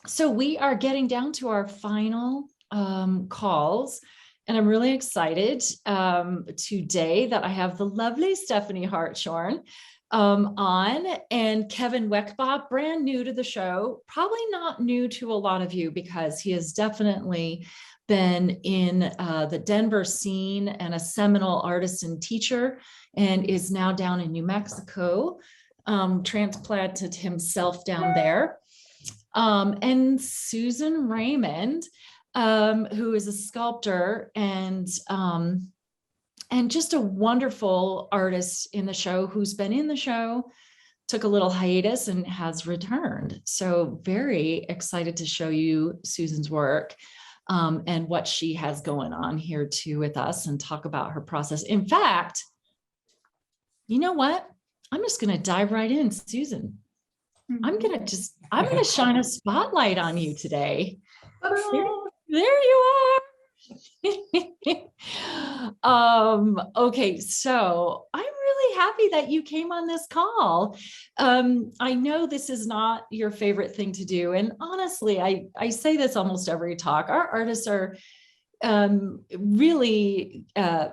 So we are getting down to our final calls, and I'm really excited today that I have the lovely Stephanie Hartshorn on, and Kevin Weckbach, brand new to the show, probably not new to a lot of you because he has definitely been in the Denver scene and a seminal artist and teacher, and is now down in New Mexico, transplanted himself down there. And Susan Raymond, who is a sculptor and just a wonderful artist in the show, who's been in the show, took a little hiatus and has returned. So very excited to show you Susan's work and what she has going on here too with us, and talk about her process. In fact, you know what? I'm just going to dive right in, Susan. I'm going to shine a spotlight on you today. Oh, there you are. Okay, so I'm really happy that you came on this call. I know this is not your favorite thing to do. And honestly, I say this almost every talk. Our artists are really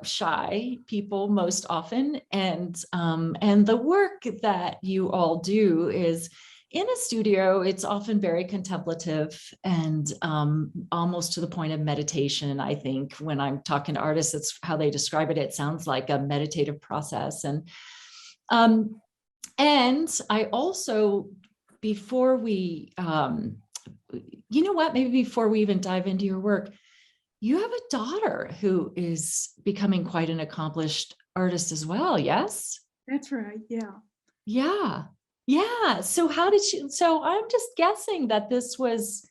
shy people most often. And the work that you all do is in a studio. It's often very contemplative and almost to the point of meditation. I think when I'm talking to artists, it's how they describe it. It sounds like a meditative process. And I also, before we, you know what, maybe before we even dive into your work, you have a daughter who is becoming quite an accomplished artist as well. Yes? That's right. Yeah. Yeah. Yeah. So how did she, so I'm just guessing that this was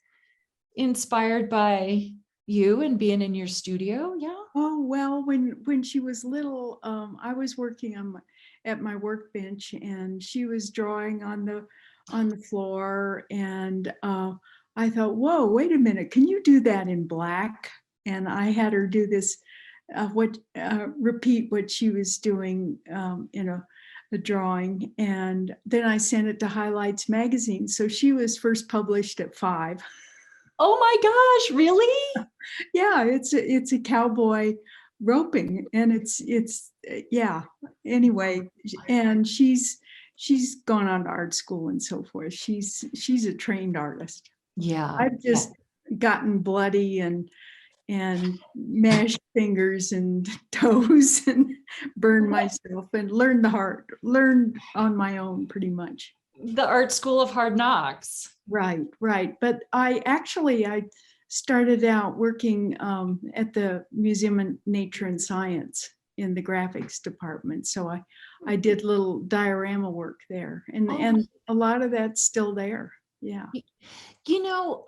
inspired by you and being in your studio. Yeah. Oh, well, when she was little, I was working at my workbench, and she was drawing on the floor, and I thought, whoa, wait a minute, can you do that in black? And I had her do this, repeat what she was doing in a drawing, and then I sent it to Highlights magazine. So she was first published at 5. Oh my gosh, really? Yeah, it's a cowboy roping, and it's yeah. Anyway, and she's gone on to art school and so forth. She's a trained artist. Yeah. I've just gotten bloody and mashed fingers and toes and burned myself and learned on my own pretty much. The art school of hard knocks. Right. But I started out working at the Museum of Nature and Science in the graphics department. So I did little diorama work there, and a lot of that's still there. Yeah. You know,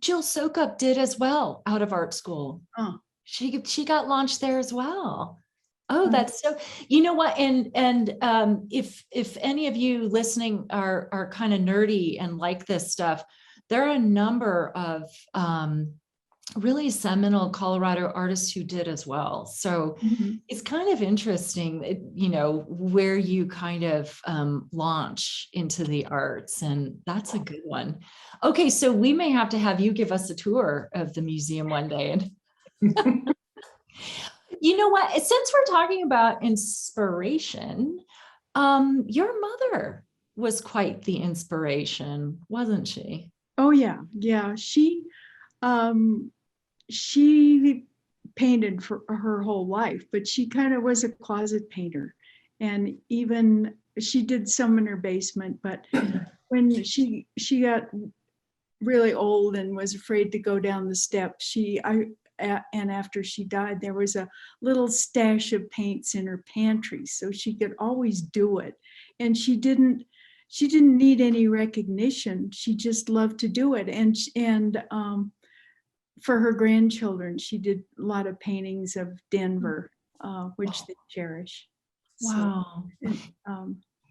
Jill Sokup did as well out of art school. Oh. She got launched there as well. Oh, that's so, you know what? And if any of you listening are kind of nerdy and like this stuff, there are a number of really seminal Colorado artists who did as well. So it's kind of interesting, you know, where you kind of launch into the arts, and that's a good one. Okay, so we may have to have you give us a tour of the museum one day. And you know what, since we're talking about inspiration, your mother was quite the inspiration, wasn't she? Oh yeah. She painted for her whole life, but she kind of was a closet painter, and even she did some in her basement. But when she got really old and was afraid to go down the steps, and after she died, there was a little stash of paints in her pantry, so she could always do it. And she didn't need any recognition. She just loved to do it. And for her grandchildren, she did a lot of paintings of Denver, which they cherish. Wow. So,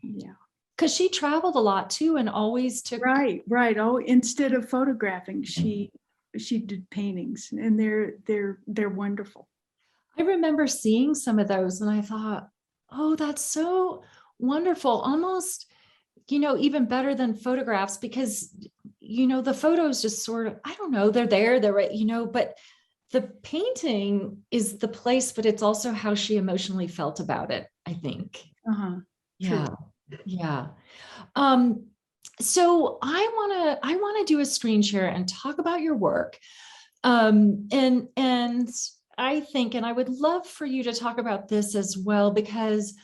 yeah. Because she traveled a lot too, and always took. Right. Oh, instead of photographing, she did paintings, and they're wonderful. I remember seeing some of those, and I thought, oh, that's so wonderful. Almost, you know, even better than photographs, because the photos just sort of, I don't know, they're right, but the painting is the place, but it's also how she emotionally felt about it, I think. Uh-huh. Yeah. True. Yeah. So I want to do a screen share and talk about your work. And I think, and I would love for you to talk about this as well, because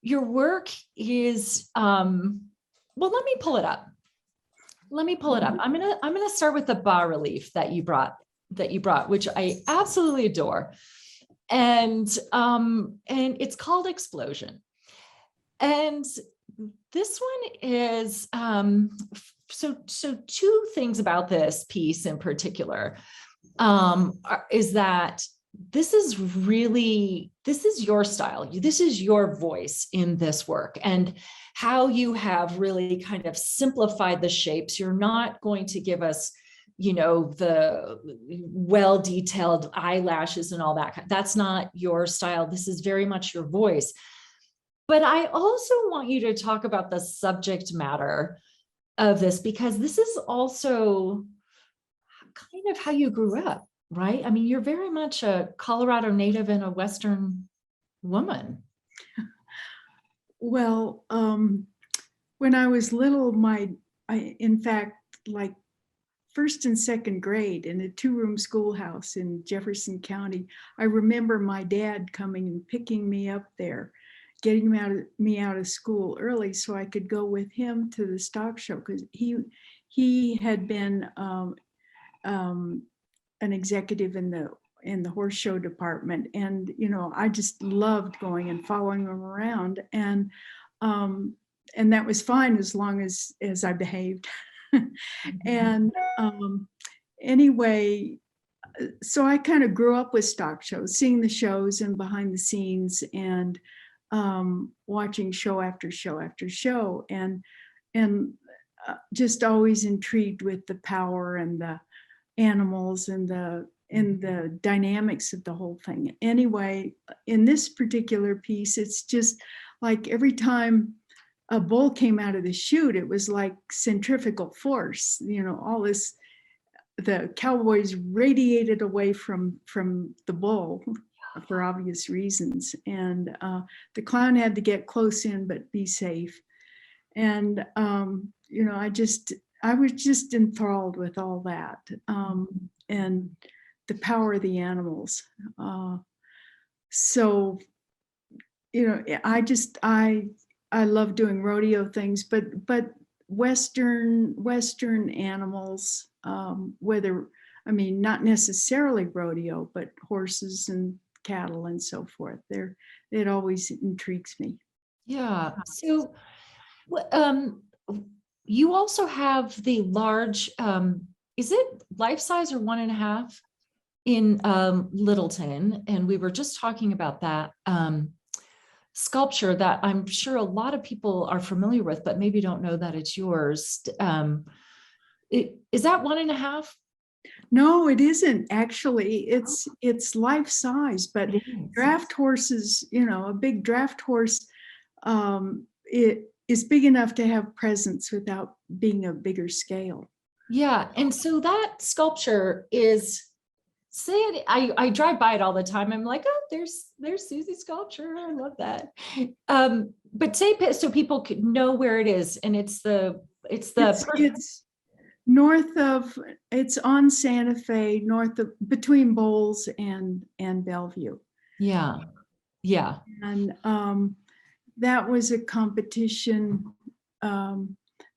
your work is, well, let me pull it up. I'm gonna start with the bas relief that you brought, which I absolutely adore. And it's called Explosion. And this one is, so two things about this piece in particular, is that this is your style. This is your voice in this work, and how you have really kind of simplified the shapes. You're not going to give us, the well-detailed eyelashes and all that. That's not your style. This is very much your voice. But I also want you to talk about the subject matter of this, because this is also kind of how you grew up, right? I mean, you're very much a Colorado native and a Western woman. Well, when I was little, in fact, like first and second grade in a 2-room schoolhouse in Jefferson County, I remember my dad coming and picking me up there, getting me out of school early so I could go with him to the stock show, because he had been an executive in the horse show department, and I just loved going and following him around, and that was fine as long as I behaved. And anyway, so I kind of grew up with stock shows, seeing the shows and behind the scenes, and watching show after show after show, and just always intrigued with the power and the animals and the dynamics of the whole thing. Anyway, in this particular piece, it's just like every time a bull came out of the chute, it was like centrifugal force, all this, the cowboys radiated away from the bull for obvious reasons. And the clown had to get close in, but be safe. And, I was just enthralled with all that, and the power of the animals. So, I love doing rodeo things, but Western animals, not necessarily rodeo, but horses and cattle and so forth. It always intrigues me. Yeah. So, you also have the large, is it life size or 1.5 in Littleton? And we were just talking about that sculpture that I'm sure a lot of people are familiar with, but maybe don't know that it's yours. Is that 1.5? No, it isn't actually. It's life size, but draft horses, a big draft horse, it is big enough to have presence without being a bigger scale. Yeah, and so that sculpture is, I drive by it all the time. I'm like, oh, there's Susie's sculpture. I love that. But say so people could know where it is, and it's north of, it's on Santa Fe, north of, between Bowles and Bellevue. Yeah. Yeah. And that was a competition, the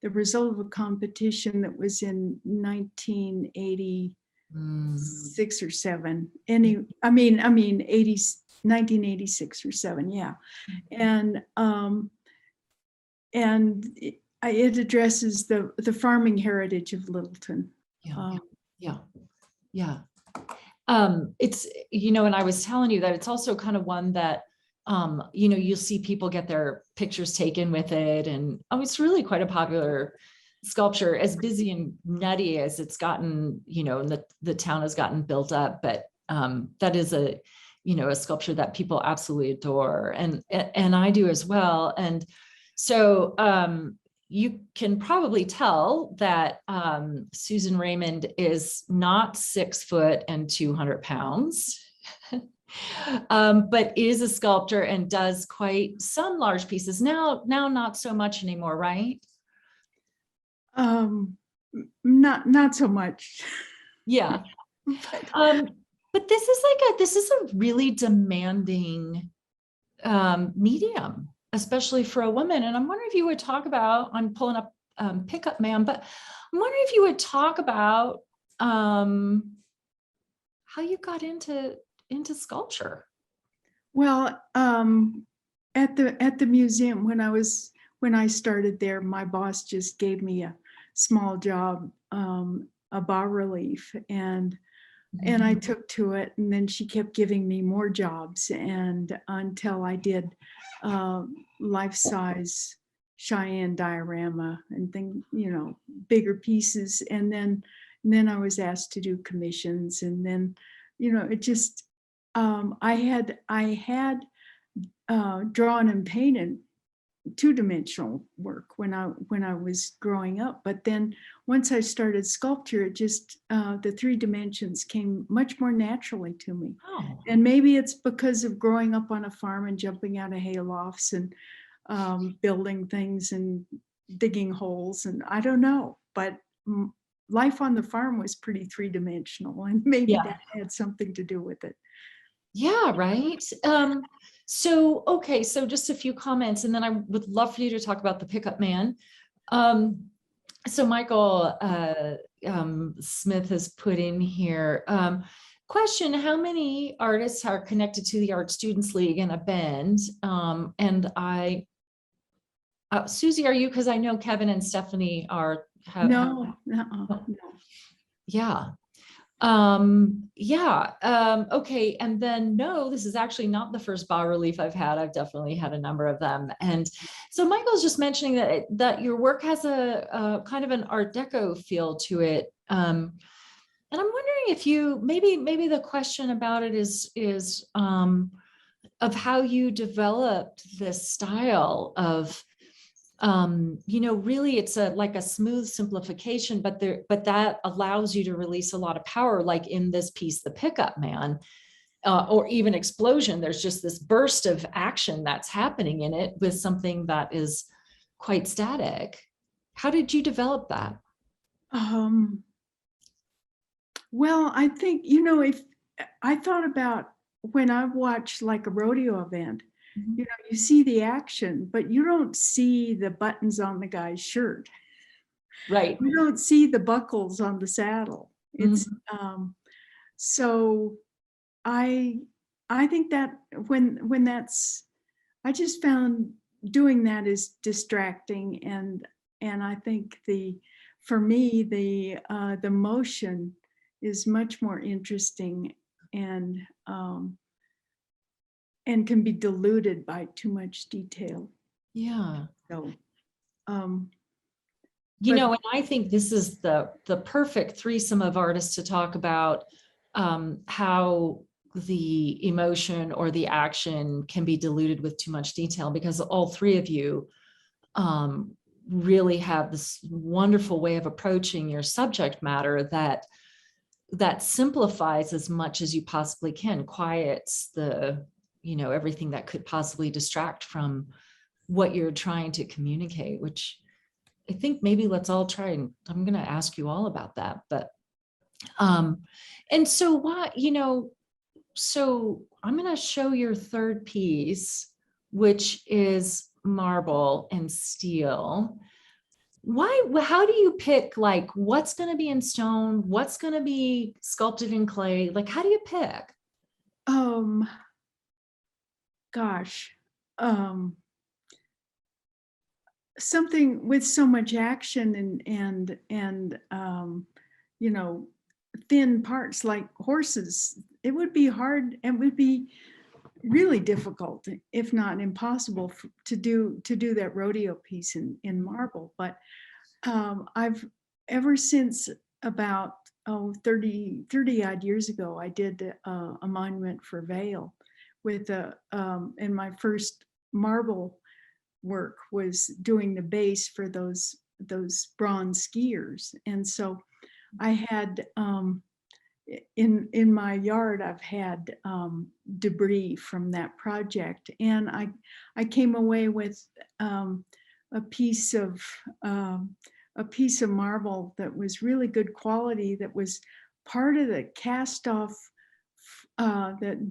result of a competition that was in 1986 or 7. 1986 or 7, yeah. And it addresses the farming heritage of Littleton. Yeah. It's, and I was telling you that it's also kind of one that, you'll see people get their pictures taken with it. And it's really quite a popular sculpture, as busy and nutty as it's gotten, and the town has gotten built up. But that is a sculpture that people absolutely adore. And I do as well. And so, you can probably tell that Susan Raymond is not 6 foot and 200 pounds, but is a sculptor and does quite some large pieces. Now not so much anymore, right? Not so much. Yeah. But, But this is a really demanding medium, especially for a woman. And I'm wondering if you would talk about, I'm pulling up Pickup Man, but I'm wondering if you would talk about how you got into sculpture. well, at the museum, when I started there, my boss just gave me a small job, a bas relief, and I took to it, and then she kept giving me more jobs, and until I did life-size Cheyenne diorama and bigger pieces, and then I was asked to do commissions, and then it just I had drawn and painted two-dimensional work when I was growing up, but then once I started sculpture, it just the 3 dimensions came much more naturally to me. Oh, And maybe it's because of growing up on a farm and jumping out of haylofts and building things and digging holes, and I don't know, but life on the farm was pretty 3-dimensional, and maybe yeah. that had something to do with it. Yeah, right. So, okay, so just a few comments, and then I would love for you to talk about the Pickup Man. So Michael Smith has put in here, question, how many artists are connected to the Art Students League in a band? And Susie, are you, because I know Kevin and Stephanie No. Yeah. Okay. And then no, this is actually not the first bas relief I've had. I've definitely had a number of them. And so Michael's just mentioning that your work has a kind of an Art Deco feel to it. And I'm wondering if you, maybe the question about it is of how you developed this style of, really it's like a smooth simplification, but that allows you to release a lot of power, like in this piece, The Pickup Man, or even Explosion. There's just this burst of action that's happening in it with something that is quite static. How did you develop that? Well, I think, if I thought about when I watch like a rodeo event, you see the action, but you don't see the buttons on the guy's shirt. Right. You don't see the buckles on the saddle. It's so I think that when that's, I just found doing that is distracting, and I think for me the motion is much more interesting, and can be diluted by too much detail. Yeah. So, and I think this is the perfect threesome of artists to talk about how the emotion or the action can be diluted with too much detail, because all 3 of you really have this wonderful way of approaching your subject matter that simplifies as much as you possibly can, quiets the, everything that could possibly distract from what you're trying to communicate, which I think maybe let's all try, and I'm going to ask you all about that. But and so what, so I'm going to show your 3rd piece, which is marble and steel. How do you pick, like, what's going to be in stone, what's going to be sculpted in clay? Like, how do you pick? Gosh, something with so much action and thin parts like horses, it would be hard, and would be really difficult, if not impossible, to do that rodeo piece in marble. But I've, ever since about 30 odd years ago, I did a monument for Vail with and my first marble work was doing the base for those bronze skiers. And so I had, in my yard, I've had debris from that project, and I came away with a piece of marble that was really good quality, that was part of the cast off, the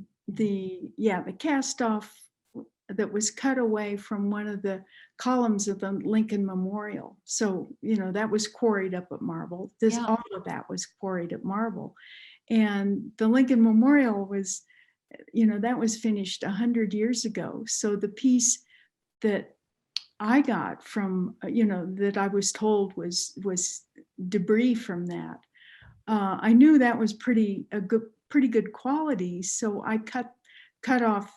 cast off that was cut away from one of the columns of the Lincoln Memorial. So, that was quarried up at marble. All of that was quarried at marble. And the Lincoln Memorial was, that was finished 100 years ago. So the piece that I got from, that I was told was debris from that, I knew that was pretty good quality. So I cut off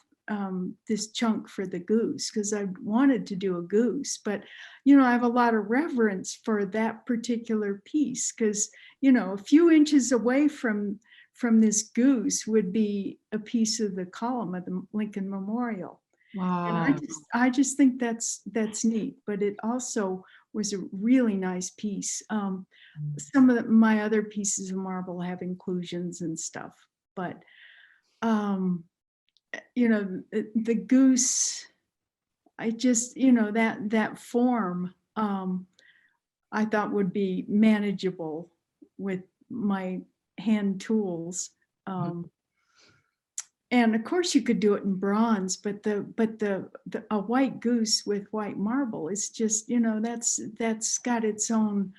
this chunk for the goose, because I wanted to do a goose. But I have a lot of reverence for that particular piece, because a few inches away from this goose would be a piece of the column of the Lincoln Memorial. Wow. And I just think that's neat. But it also was a really nice piece. Some of my other pieces of marble have inclusions and stuff, but the goose, I just, that form, I thought would be manageable with my hand tools. And of course you could do it in bronze, but a white goose with white marble is just, that's got its own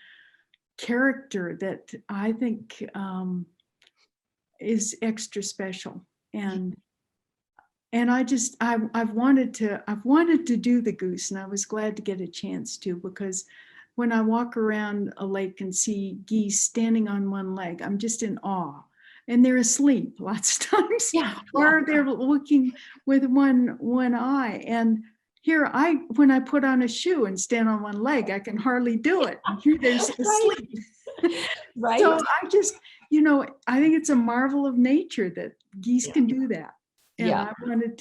character that I think is extra special. And I've wanted to do the goose, and I was glad to get a chance to, because when I walk around a lake and see geese standing on one leg, I'm just in awe. And they're asleep lots of times, or they're looking with one eye. And here, when I put on a shoe and stand on one leg, I can hardly do it. Here, they're asleep. Right. So I just, I think it's a marvel of nature that geese can do that. And I wanted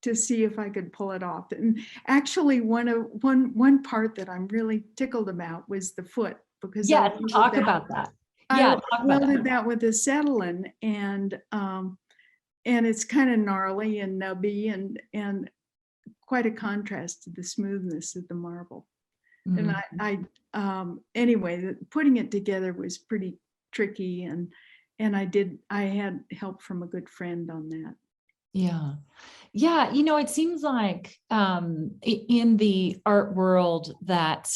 to see if I could pull it off. And actually, one part that I'm really tickled about was the foot, because talk about that. I welded that with acetylene, and it's kind of gnarly and nubby, and quite a contrast to the smoothness of the marble. Mm-hmm. And I anyway, putting it together was pretty tricky, and I had help from a good friend on that. Yeah. It seems like in the art world that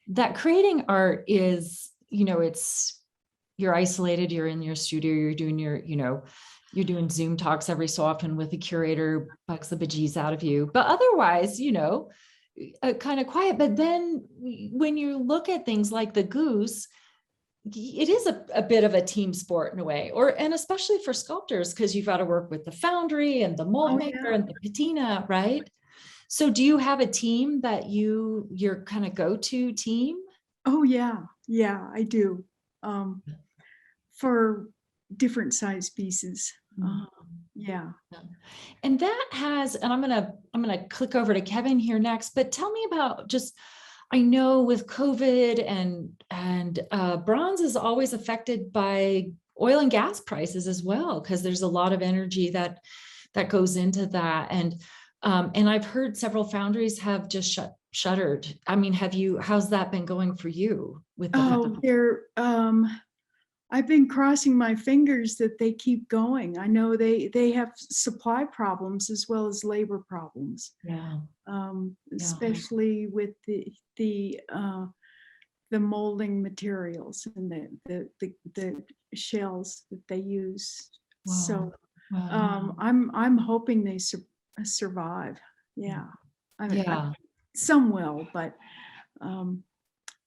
that creating art is, you're isolated, you're in your studio, you're doing you're doing Zoom talks every so often with a curator, bugs the bejeez out of you, but otherwise, kind of quiet. But then when you look at things like the goose, it is a bit of a team sport in a way, and especially for sculptors, because you've got to work with the foundry and the mold maker and the patina, right? So do you have a team that your kind of go-to team? Oh yeah, I do. For different size pieces. Yeah. And that has, and I'm gonna click over to Kevin here next, but tell me about just, I know with COVID and bronze is always affected by oil and gas prices as well, because there's a lot of energy that goes into that. And I've heard several foundries have just shuttered. I mean, how's that been going for you with I've been crossing my fingers that they keep going. I know they have supply problems as well as labor problems. Especially with the molding materials and the shells that they use. Wow. So I'm hoping they survive. Yeah. Some will, but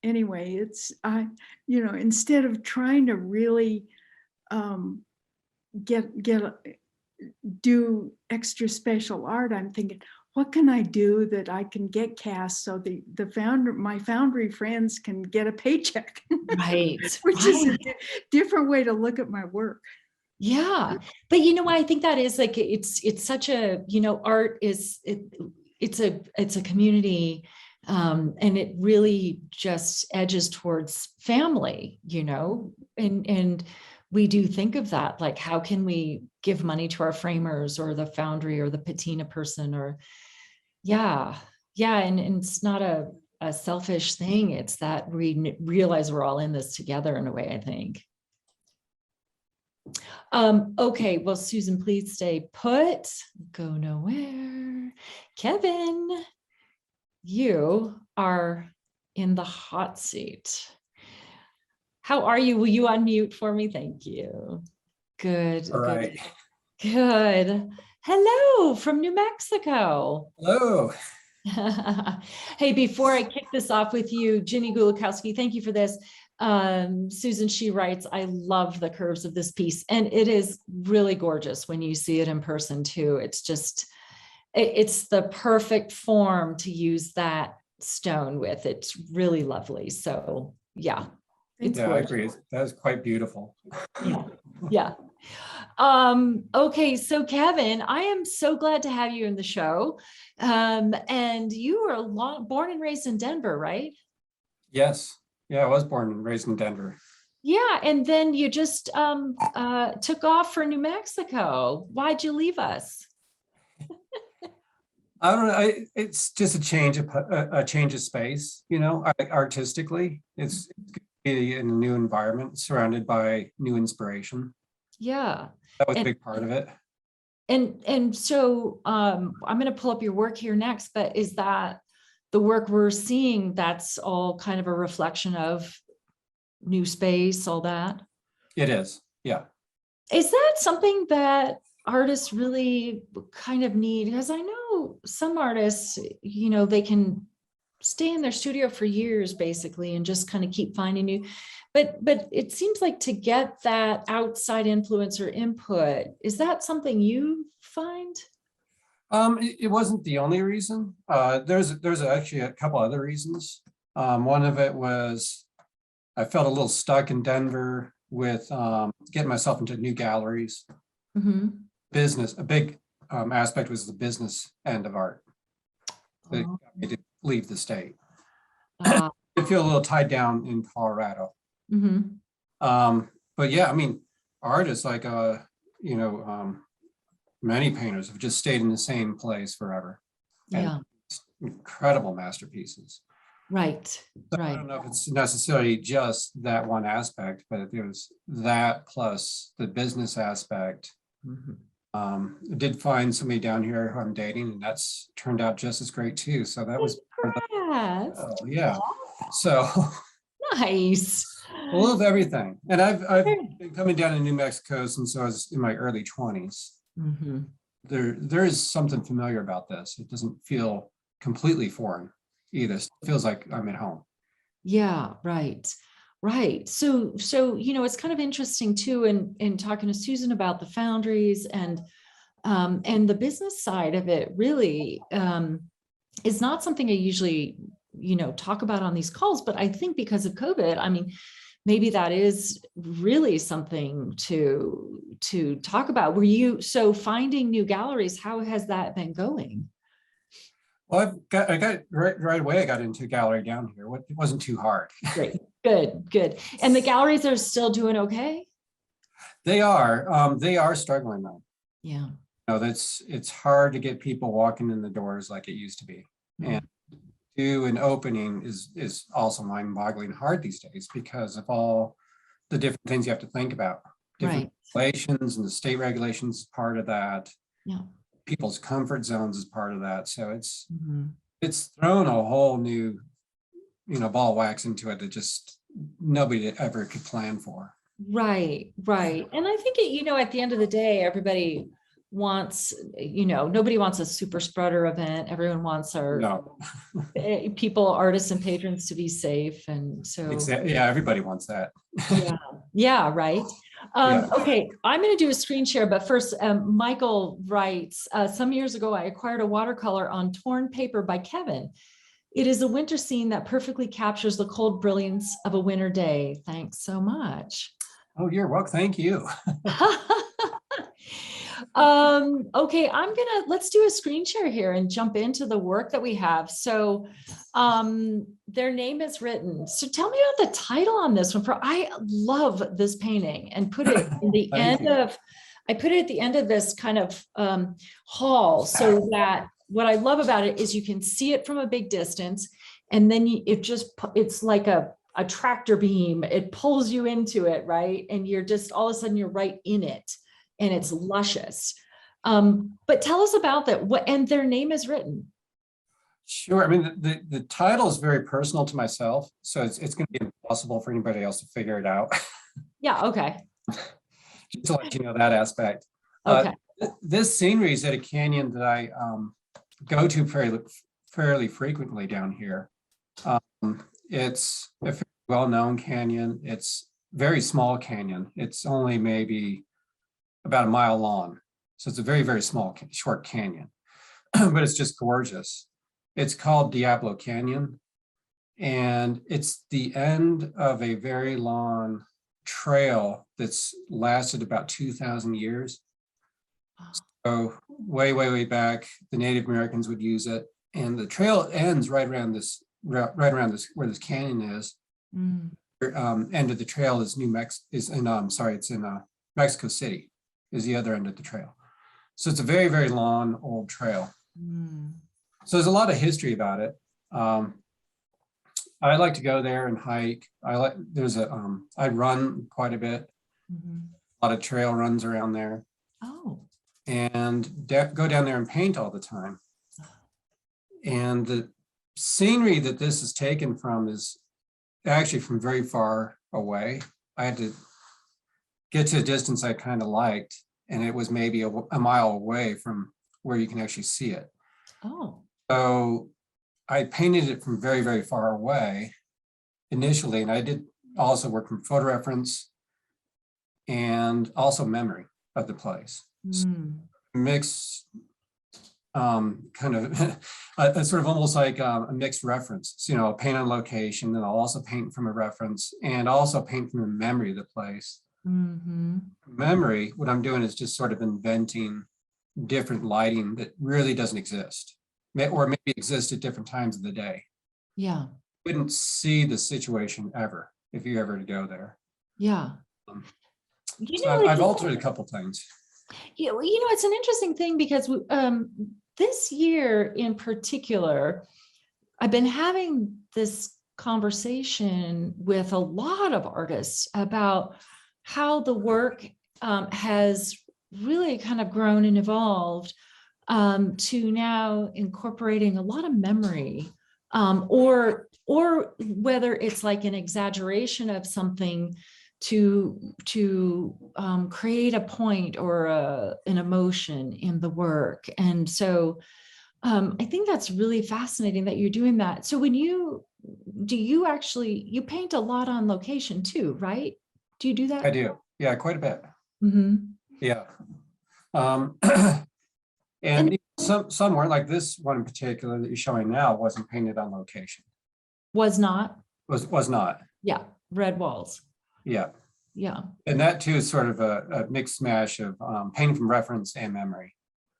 anyway, instead of trying to really do extra special art, I'm thinking, what can I do that I can get cast so my foundry friends can get a paycheck? Right. Which is a different way to look at my work. Yeah. But I think that is like, it's such a, art is, it's a community, and it really just edges towards family, and we do think of that, like, how can we give money to our framers or the foundry or the patina person, or yeah, and it's not a selfish thing. It's that we realize we're all in this together in a way, I think. Okay, well, Susan, please stay put. Go nowhere. Kevin, you are in the hot seat. How are you? Will you unmute for me? Thank you. Good. All right. Good. Hello from New Mexico. Hello. Hey, before I kick this off with you, Ginny Gulikowski, thank you for this. Susan, she writes, I love the curves of this piece, and it is really gorgeous when you see it in person too. It's just, it's the perfect form to use that stone with. It's really lovely. So yeah, it's Yeah, gorgeous. I agree. That was quite beautiful. Yeah. Okay, so Kevin, I am so glad to have you in the show. And you were born and raised in Denver, right? Yes. Yeah, I was born and raised in Denver. Yeah, and then you just took off for New Mexico. Why'd you leave us? I don't know. It's just a change of space, artistically. It's good to be in a new environment, surrounded by new inspiration. Yeah. That was a big part of it. And so I'm going to pull up your work here next, but is that the work we're seeing, that's all kind of a reflection of new space, all that? It is. Yeah. Is that something that artists really kind of need? Because I know some artists, they can stay in their studio for years basically and just kind of keep finding new, but it seems like to get that outside influence or input, is that something you find? It wasn't the only reason. There's actually a couple other reasons. One of it was I felt a little stuck in Denver with getting myself into new galleries. Mm-hmm. Business, a big aspect was the business end of art. That got me to leave the state. I feel a little tied down in Colorado. Mm-hmm. But yeah, I mean, artists like many painters have just stayed in the same place forever. Yeah. And incredible masterpieces. Right. So Right. I don't know if it's necessarily just that one aspect, but there was that plus the business aspect. Mm-hmm. I did find somebody down here who I'm dating, and that's turned out just as great too. So that was yeah. So nice. a little of everything. And I've been coming down to New Mexico since I was in my early 20s. Mm-hmm. There is something familiar about this. It doesn't feel completely foreign either. It feels like I'm at home. Yeah, right. Right. So, it's kind of interesting too, in talking to Susan about the foundries and the business side of it really is not something I usually, talk about on these calls, but I think because of COVID, I mean, maybe that is really something to talk about. So finding new galleries, how has that been going? Well, I got right away. I got into a gallery down here. It wasn't too hard. Great, good. And the galleries are still doing okay? They are struggling though. Yeah. It's hard to get people walking in the doors like it used to be. Mm-hmm. And do an opening is also mind-boggling hard these days because of all the different things you have to think about. Different regulations, and the state regulations is part of that. Yeah. People's comfort zones is part of that. So it's thrown a whole new, ball of wax into it that just nobody ever could plan for. Right. And I think at the end of the day, everybody wants, nobody wants a super spreader event. Everyone wants our people, artists and patrons to be safe. And so yeah, everybody wants that. Yeah, right. Okay, I'm going to do a screen share, but first, Michael writes, some years ago, I acquired a watercolor on torn paper by Kevin. It is a winter scene that perfectly captures the cold brilliance of a winter day. Thanks so much. Oh, you're welcome. Thank you. Okay, let's do a screen share here and jump into the work that we have. So their name is written. So tell me about the title on this one. I love this painting and put it in the I put it at the end of this kind of hall, so that what I love about it is you can see it from a big distance, and then it's like a tractor beam. It pulls you into it, right? And you're just, all of a sudden you're right in it. And it's luscious. But tell us about that. And their name is written. Sure. I mean, the title is very personal to myself, so it's going to be impossible for anybody else to figure it out. Yeah. Okay. Just to let you know that aspect. Okay. This scenery is at a canyon that I go to fairly frequently down here. It's a very well-known canyon. It's a very small canyon. It's only maybe about a mile long. So it's a very, very small, short canyon, but it's just gorgeous. It's called Diablo Canyon, and it's the end of a very long trail that's lasted about 2,000 years. So way, way, way back, the Native Americans would use it, and the trail ends right around this, where this canyon is. Mm. End of the trail is it's in Mexico City. Is the other end of the trail. So it's a very, very long old trail. Mm. So there's a lot of history about it. I like to go there and hike. I run quite a bit. Mm-hmm. A lot of trail runs around there. Oh. And go down there and paint all the time. And the scenery that this is taken from is actually from very far away. I had to get to a distance I kind of liked, and it was maybe a mile away from where you can actually see it. Oh. So I painted it from very, very far away initially, and I did also work from photo reference and also memory of the place. Mm. Mix kind of a sort of almost like a mixed reference. So, I'll paint on location, and I'll also paint from a reference, and also paint from a memory of the place. Mm-hmm. Memory, what I'm doing is just sort of inventing different lighting that really doesn't exist, or maybe exists at different times of the day. Yeah. Wouldn't see the situation ever if you ever to go there. Yeah. So I've altered a couple things. Yeah, it's an interesting thing because this year in particular, I've been having this conversation with a lot of artists about how the work has really kind of grown and evolved to now incorporating a lot of memory, or whether it's like an exaggeration of something to create a point or an emotion in the work. And so I think that's really fascinating that you're doing that. So you paint a lot on location too, right? Do you do that? I do. Yeah, quite a bit. Mm-hmm. Yeah. And some weren't, like this one in particular that you're showing now wasn't painted on location. Was not? Was not. Yeah. Red walls. Yeah. Yeah. And that too is sort of a mixed smash of painting from reference and memory.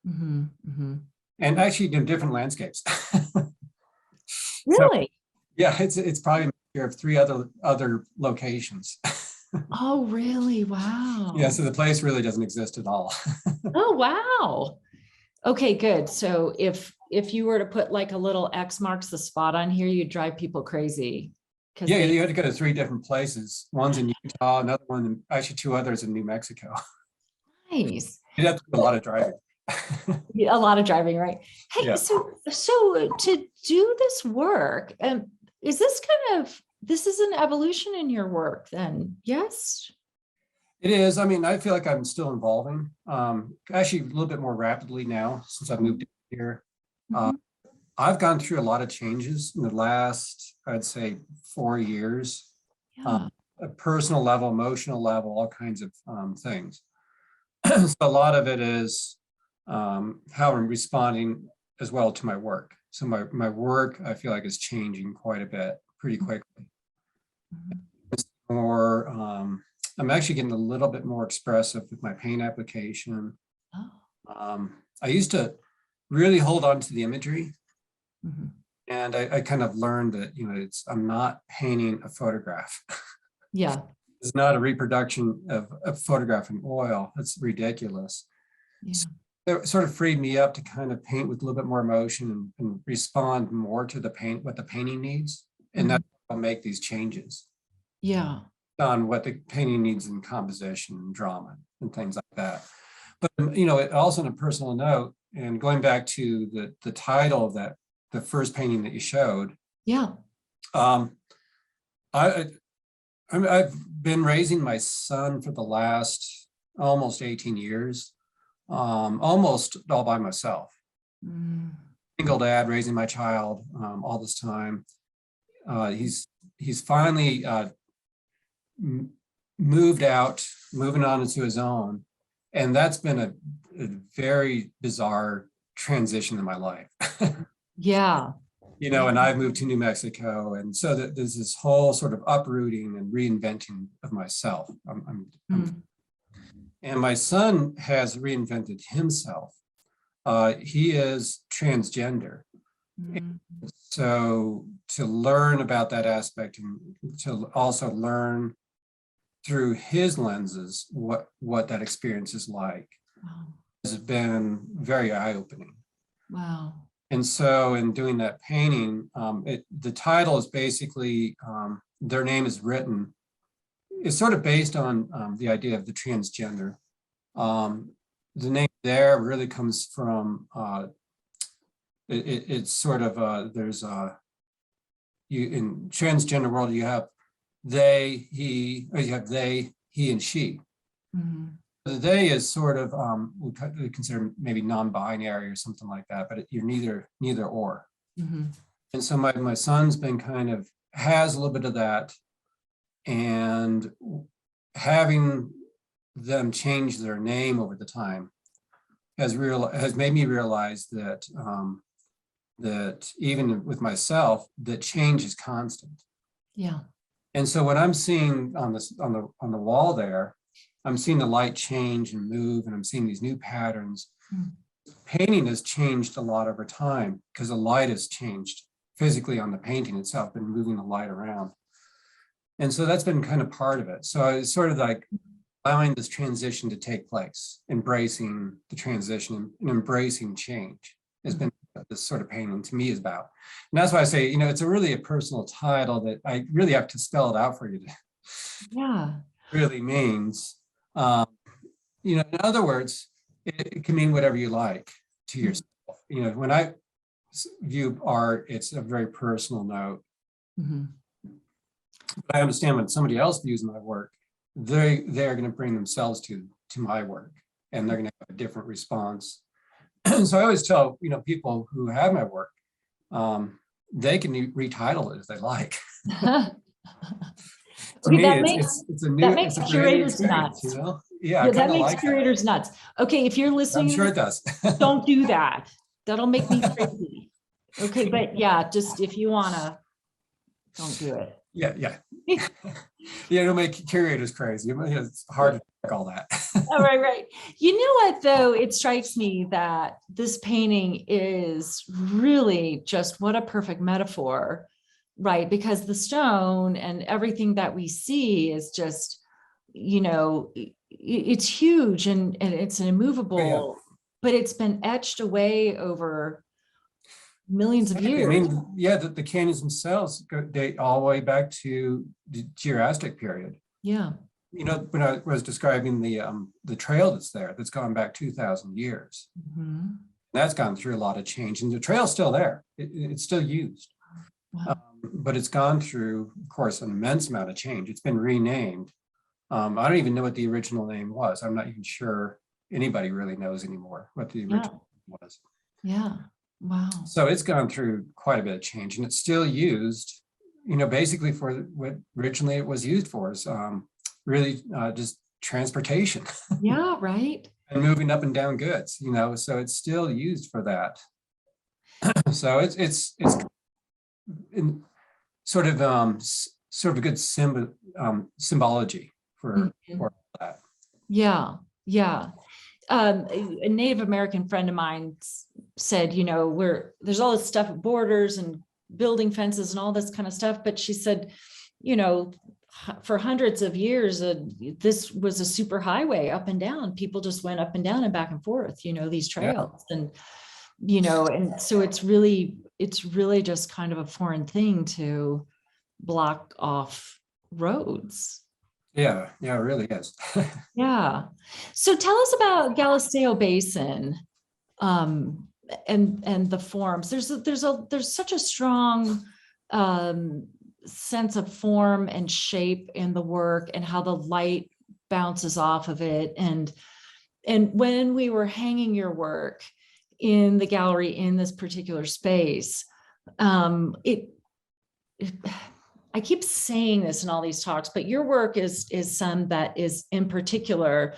Mm-hmm. Mm-hmm. And actually different landscapes. Really? So, yeah, it's probably a mixture of 3 other locations. Oh, really? Wow. Yeah, so the place really doesn't exist at all. Oh, wow. Okay, good. So if you were to put like a little X marks the spot on here, you'd drive people crazy. Yeah, you had to go to 3 different places. One's in Utah, another one, actually 2 others in New Mexico. Nice. You'd have to do a lot of driving. A lot of driving, right? Hey, Yeah. so to do this work, is this is an evolution in your work then? Yes? It is. I mean, I feel like I'm still evolving. Actually, a little bit more rapidly now since I've moved here. Mhm. I've gone through a lot of changes in the last, I'd say, 4 years. Yeah. A personal level, emotional level, all kinds of things. So a lot of it is how I'm responding as well to my work. So my work, I feel like, is changing quite a bit, pretty quickly. Mhm. It's more, I'm actually getting a little bit more expressive with my paint application. Oh. I used to really hold on to the imagery, Mhm. and I kind of learned that, I'm not painting a photograph. Yeah. It's not a reproduction of a photograph in oil. That's ridiculous. Yeah. It sort of freed me up to kind of paint with a little bit more emotion and respond more to what the painting needs. And that's how I'll make these changes Yeah. on what the painting needs in composition and drama and things like that. But, also on a personal note, and going back to the title of the first painting that you showed, Yeah. um, I've been raising my son for the last almost 18 years, almost all by myself. Mm. Single dad raising my child all this time. He's finally moving on into his own, and that's been a very bizarre transition in my life. Yeah. And I've moved to New Mexico, and so there's this whole sort of uprooting and reinventing of myself. And my son has reinvented himself. He is transgender. Mm. So to learn about that aspect and to also learn through his lenses what that experience is like Wow. has been very eye-opening. Wow. And so in doing that painting, the title is basically, their name is written. It's sort of based on the idea of the transgender. The name there really comes from, it's sort of, there's you in transgender world, you have they, he, or you have they, he, and she. Mm-hmm. The they is sort of, we consider maybe non-binary or something like that, but you're neither or. Mm-hmm. And so my son's been has a little bit of that, and having them change their name over the time has made me realize that that even with myself, that change is constant. Yeah. And so what I'm seeing on the wall there, I'm seeing the light change and move, and I'm seeing these new patterns. Mm. Painting has changed a lot over time because the light has changed physically on the painting itself, been moving the light around. And so that's been kind of part of it. So it's sort of like allowing this transition to take place, embracing the transition and embracing change has been what this sort of painting to me is about. And that's why I say, it's really a personal title that I really have to spell it out for you to Yeah. really means. In other words, it can mean whatever you like to yourself. When I view art, it's a very personal note. Mm-hmm. But I understand when somebody else views my work, they're going to bring themselves to my work, and they're going to have a different response. So I always tell people who have my work, they can retitle it if they like. To Okay, me, that it's makes a brand new curators experience, nuts. Yeah, I Yeah, that kind of makes like curators nuts. Okay, if you're that. listening, I'm sure it does. don't do that. That'll make me crazy. Okay, but yeah, just if you wanna, don't do it. Yeah. It'll make curators crazy. It's hard to track all that. All right. You know what, though? It strikes me that this painting is really just what a perfect metaphor, right? Because the stone and everything that we see is just, it's huge and it's an immovable, but it's been etched away over millions of years. I mean, yeah, the canyons themselves date all the way back to the Jurassic period. Yeah. When I was describing the trail that's there, that's gone back 2,000 years. Mm-hmm. That's gone through a lot of change, and the trail's still there. It's still used. Wow. But it's gone through, of course, an immense amount of change. It's been renamed. I don't even know what the original name was. I'm not even sure anybody really knows anymore what the original name was. Yeah. Wow. So it's gone through quite a bit of change, and it's still used, basically for what originally it was used for, is really just transportation. Yeah, right. And moving up and down goods, so it's still used for that. So it's in sort of a good symbology for that. Yeah. a Native American friend of mine said, there's all this stuff, borders and building fences and all this kind of stuff. But she said, for hundreds of years, this was a super highway up and down. People just went up and down and back and forth, these trails. And, and so it's really just kind of a foreign thing to block off roads. Yeah, it really is. Yeah. So tell us about Galisteo Basin, and the forms. There's such a strong sense of form and shape in the work, and how the light bounces off of it. And when we were hanging your work in the gallery in this particular space, I keep saying this in all these talks, but your work is some that is, in particular,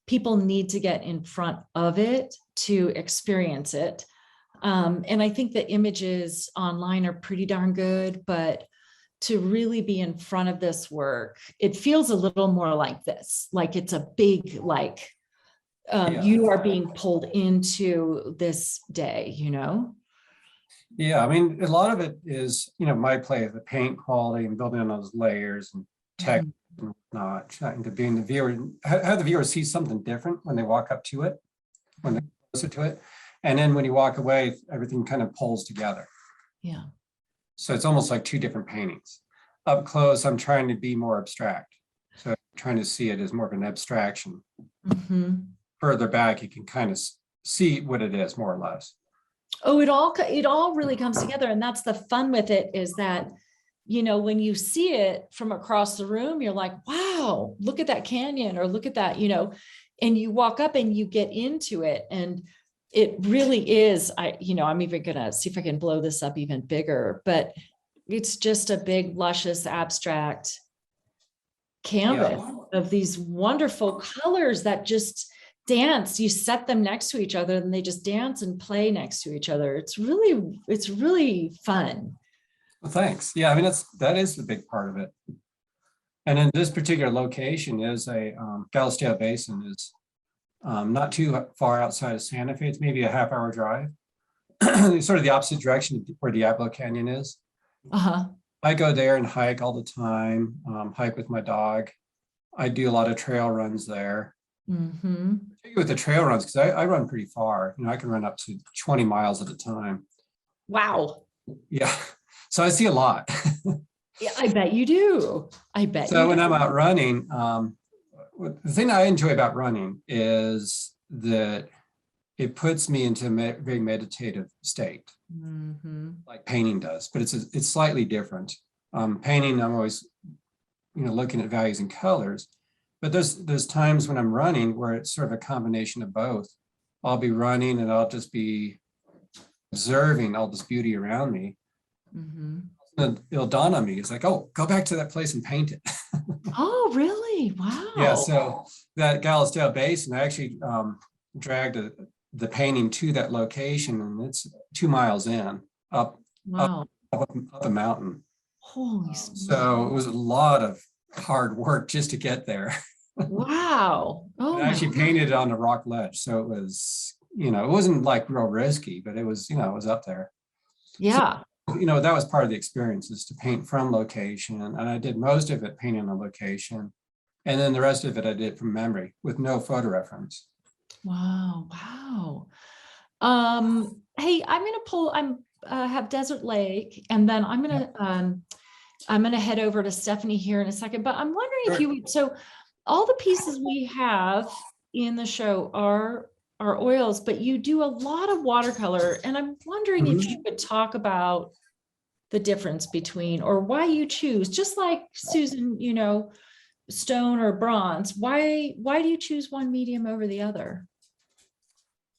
people need to get in front of it to experience it. And I think the images online are pretty darn good, but to really be in front of this work, it feels a little more like this, like it's a big, you are being pulled into this day, Yeah, I mean, a lot of it is, my play, the paint quality and building on those layers and text and whatnot, trying to be in the viewer, have the viewer see something different when they walk up to it, when they're closer to it. And then when you walk away, everything kind of pulls together. Yeah. So it's almost like two different paintings. Up close, I'm trying to be more abstract. So I'm trying to see it as more of an abstraction. Mm-hmm. Further back, you can kind of see what it is, more or less. Oh, it all really comes together. And that's the fun with it, is that, when you see it from across the room, you're like, wow, look at that canyon, or look at that, and you walk up and you get into it. And it really is, I'm even gonna see if I can blow this up even bigger, but it's just a big, luscious, abstract canvas of these wonderful colors that just dance. You set them next to each other and they just dance and play next to each other. It's really fun. Well, thanks. Yeah, I mean, that is the big part of it. And in this particular location is a Galisteo Basin is not too far outside of Santa Fe. It's maybe a half-hour drive. It's sort of the opposite direction where Diablo Canyon is. Uh-huh. I go there and hike all the time, hike with my dog. I do a lot of trail runs there. Mm-hmm. With the trail runs, because I run pretty far. I can run up to 20 miles at a time. Wow. Yeah. So I see a lot. Yeah, I bet you do. So when I'm out running, the thing I enjoy about running is that it puts me into a very meditative state, like painting does, but it's slightly different. Painting, I'm always, looking at values and colors, but there's times when I'm running where it's sort of a combination of both. I'll be running and I'll just be observing all this beauty around me. And it'll dawn on me. It's like, oh, go back to that place and paint it. Oh, really? Wow. Yeah. So that Galisteo Basin, I actually dragged the painting to that location, and it's 2 miles in up a mountain. Holy smokes. So it was a lot of hard work just to get there. Wow. Oh, I actually painted it on a rock ledge. So it was, it wasn't like real risky, but it was, it was up there. Yeah. So, that was part of the experience, is to paint from location. And I did most of it painting on location. And then the rest of it I did from memory with no photo reference. Wow. Hey, have Desert Lake, and then I'm gonna head over to Stephanie here in a second, but I'm wondering if you would, so all the pieces we have in the show are oils, but you do a lot of watercolor, and I'm wondering if you could talk about the difference between, or why you choose, just like Susan, stone or bronze, why do you choose one medium over the other?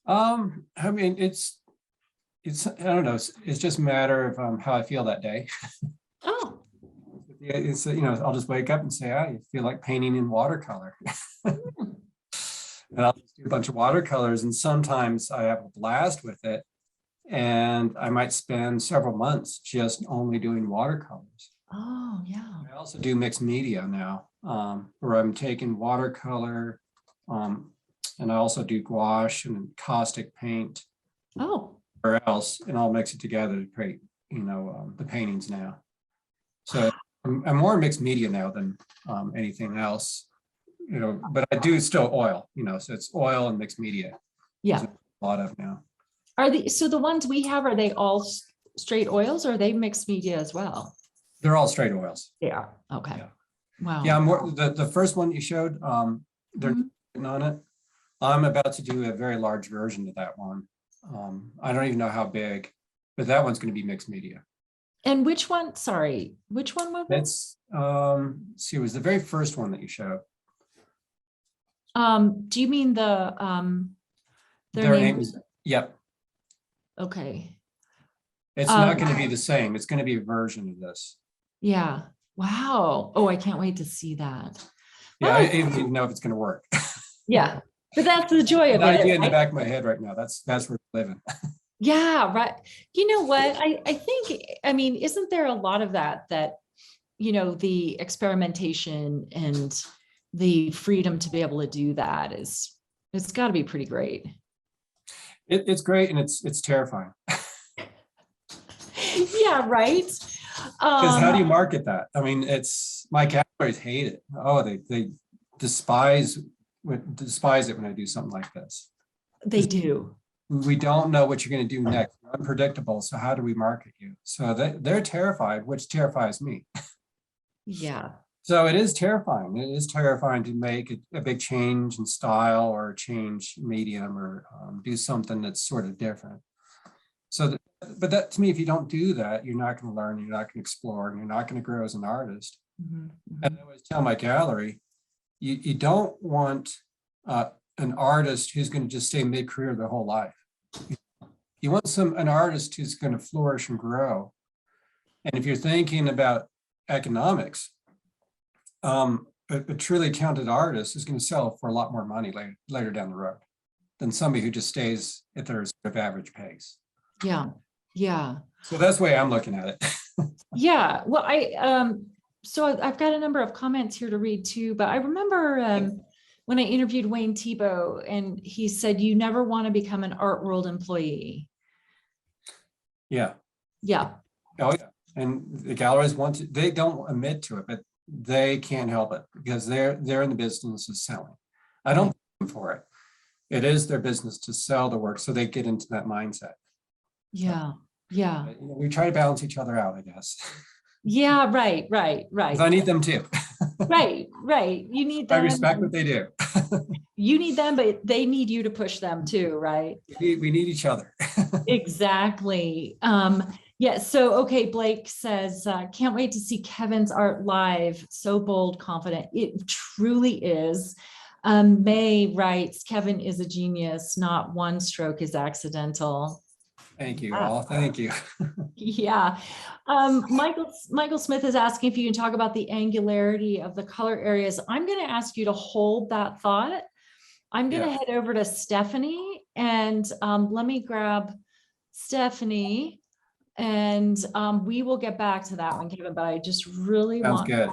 I mean, it's I don't know, it's just a matter of how I feel that day. Oh. It's I'll just wake up and say, I feel like painting in watercolor. And I'll just do a bunch of watercolors, and sometimes I have a blast with it, and I might spend several months just only doing watercolors. Oh, yeah. I also do mixed media now, where I'm taking watercolor, and I also do gouache and caustic paint Oh, or else, and I'll mix it together to create, the paintings now. So I'm more mixed media now than anything else, but I do still oil, so it's oil and mixed media. yeah. There's a lot of now. So the ones we have, are they all straight oils or are they mixed media as well? They're all straight oils. They are. Okay. Yeah. Wow. Yeah, the first one you showed, they're Mhm. working on it. I'm about to do a very large version of that one. I don't even know how big, but that one's going to be mixed media. And which one? Sorry, which one was it? It's see, it was the very first one that you showed. Do you mean their Their name? name is, yep. Okay. It's not going to be the same. It's going to be a version of this. Yeah. Wow. Oh, I can't wait to see that. Yeah, Oh, I don't even know if it's going to work. yeah. But that's the joy of The it. idea in the back of my head right now. That's where we're living. Yeah, right. You know what? I think, I mean, isn't there a lot of that, the experimentation and the freedom to be able to do that it's got to be pretty great. It's great and it's terrifying. Yeah, right. Because how do you market that? I mean, my galleries hate it. Oh, they despise it when I do something like this. They do. We don't know what you're going to do next. You're unpredictable. So how do we market you? So they're terrified, which terrifies me. Yeah. So it is terrifying. It is terrifying to make a big change in style or change medium or do something that's sort of different. So, but that to me, if you don't do that, you're not going to learn, you're not going to explore, and you're not going to grow as an artist. Mm-hmm. And I always tell my gallery, you don't want an artist who's going to just stay mid-career their whole life. You want an artist who's going to flourish and grow. And if you're thinking about economics, a truly talented artist is going to sell for a lot more money later down the road than somebody who just stays at their sort of average pace. Yeah. Yeah. So that's the way I'm looking at it. Yeah. Well, I've got a number of comments here to read too, but I remember when I interviewed Wayne Thiebaud and he said, you never want to become an art world employee. Yeah. Yeah. Oh yeah. And the galleries they don't admit to it, but they can't help it because they're in the business of selling. I don't blame them for it. It is their business to sell the work, so they get into that mindset. Yeah. Yeah. We try to balance each other out, I guess. Yeah. Right. I need them too. Right. You need them. I respect what they do. You need them, but they need you to push them too, right? We need each other. Exactly. Yeah. So, okay. Blake says, can't wait to see Kevin's art live. So bold, confident. It truly is. May writes, Kevin is a genius. Not one stroke is accidental. Thank you all. Thank you. Yeah. Michael Smith is asking if you can talk about the angularity of the color areas. I'm going to ask you to hold that thought. I'm going to head over to Stephanie and let me grab Stephanie and we will get back to that one, Kevin, but I just really Sounds good.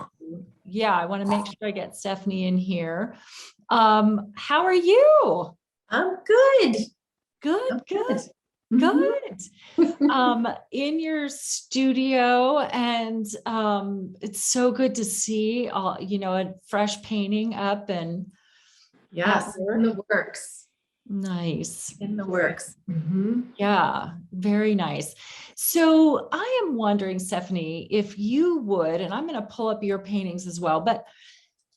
I want to make sure I get Stephanie in here. How are you? I'm good. Good. Mhm. In your studio, and it's so good to see a fresh painting up and Yes, in the works. nice. In the works. Mhm. Yeah, very nice. So I am wondering, Stephanie, if you would, and I'm going to pull up your paintings as well, but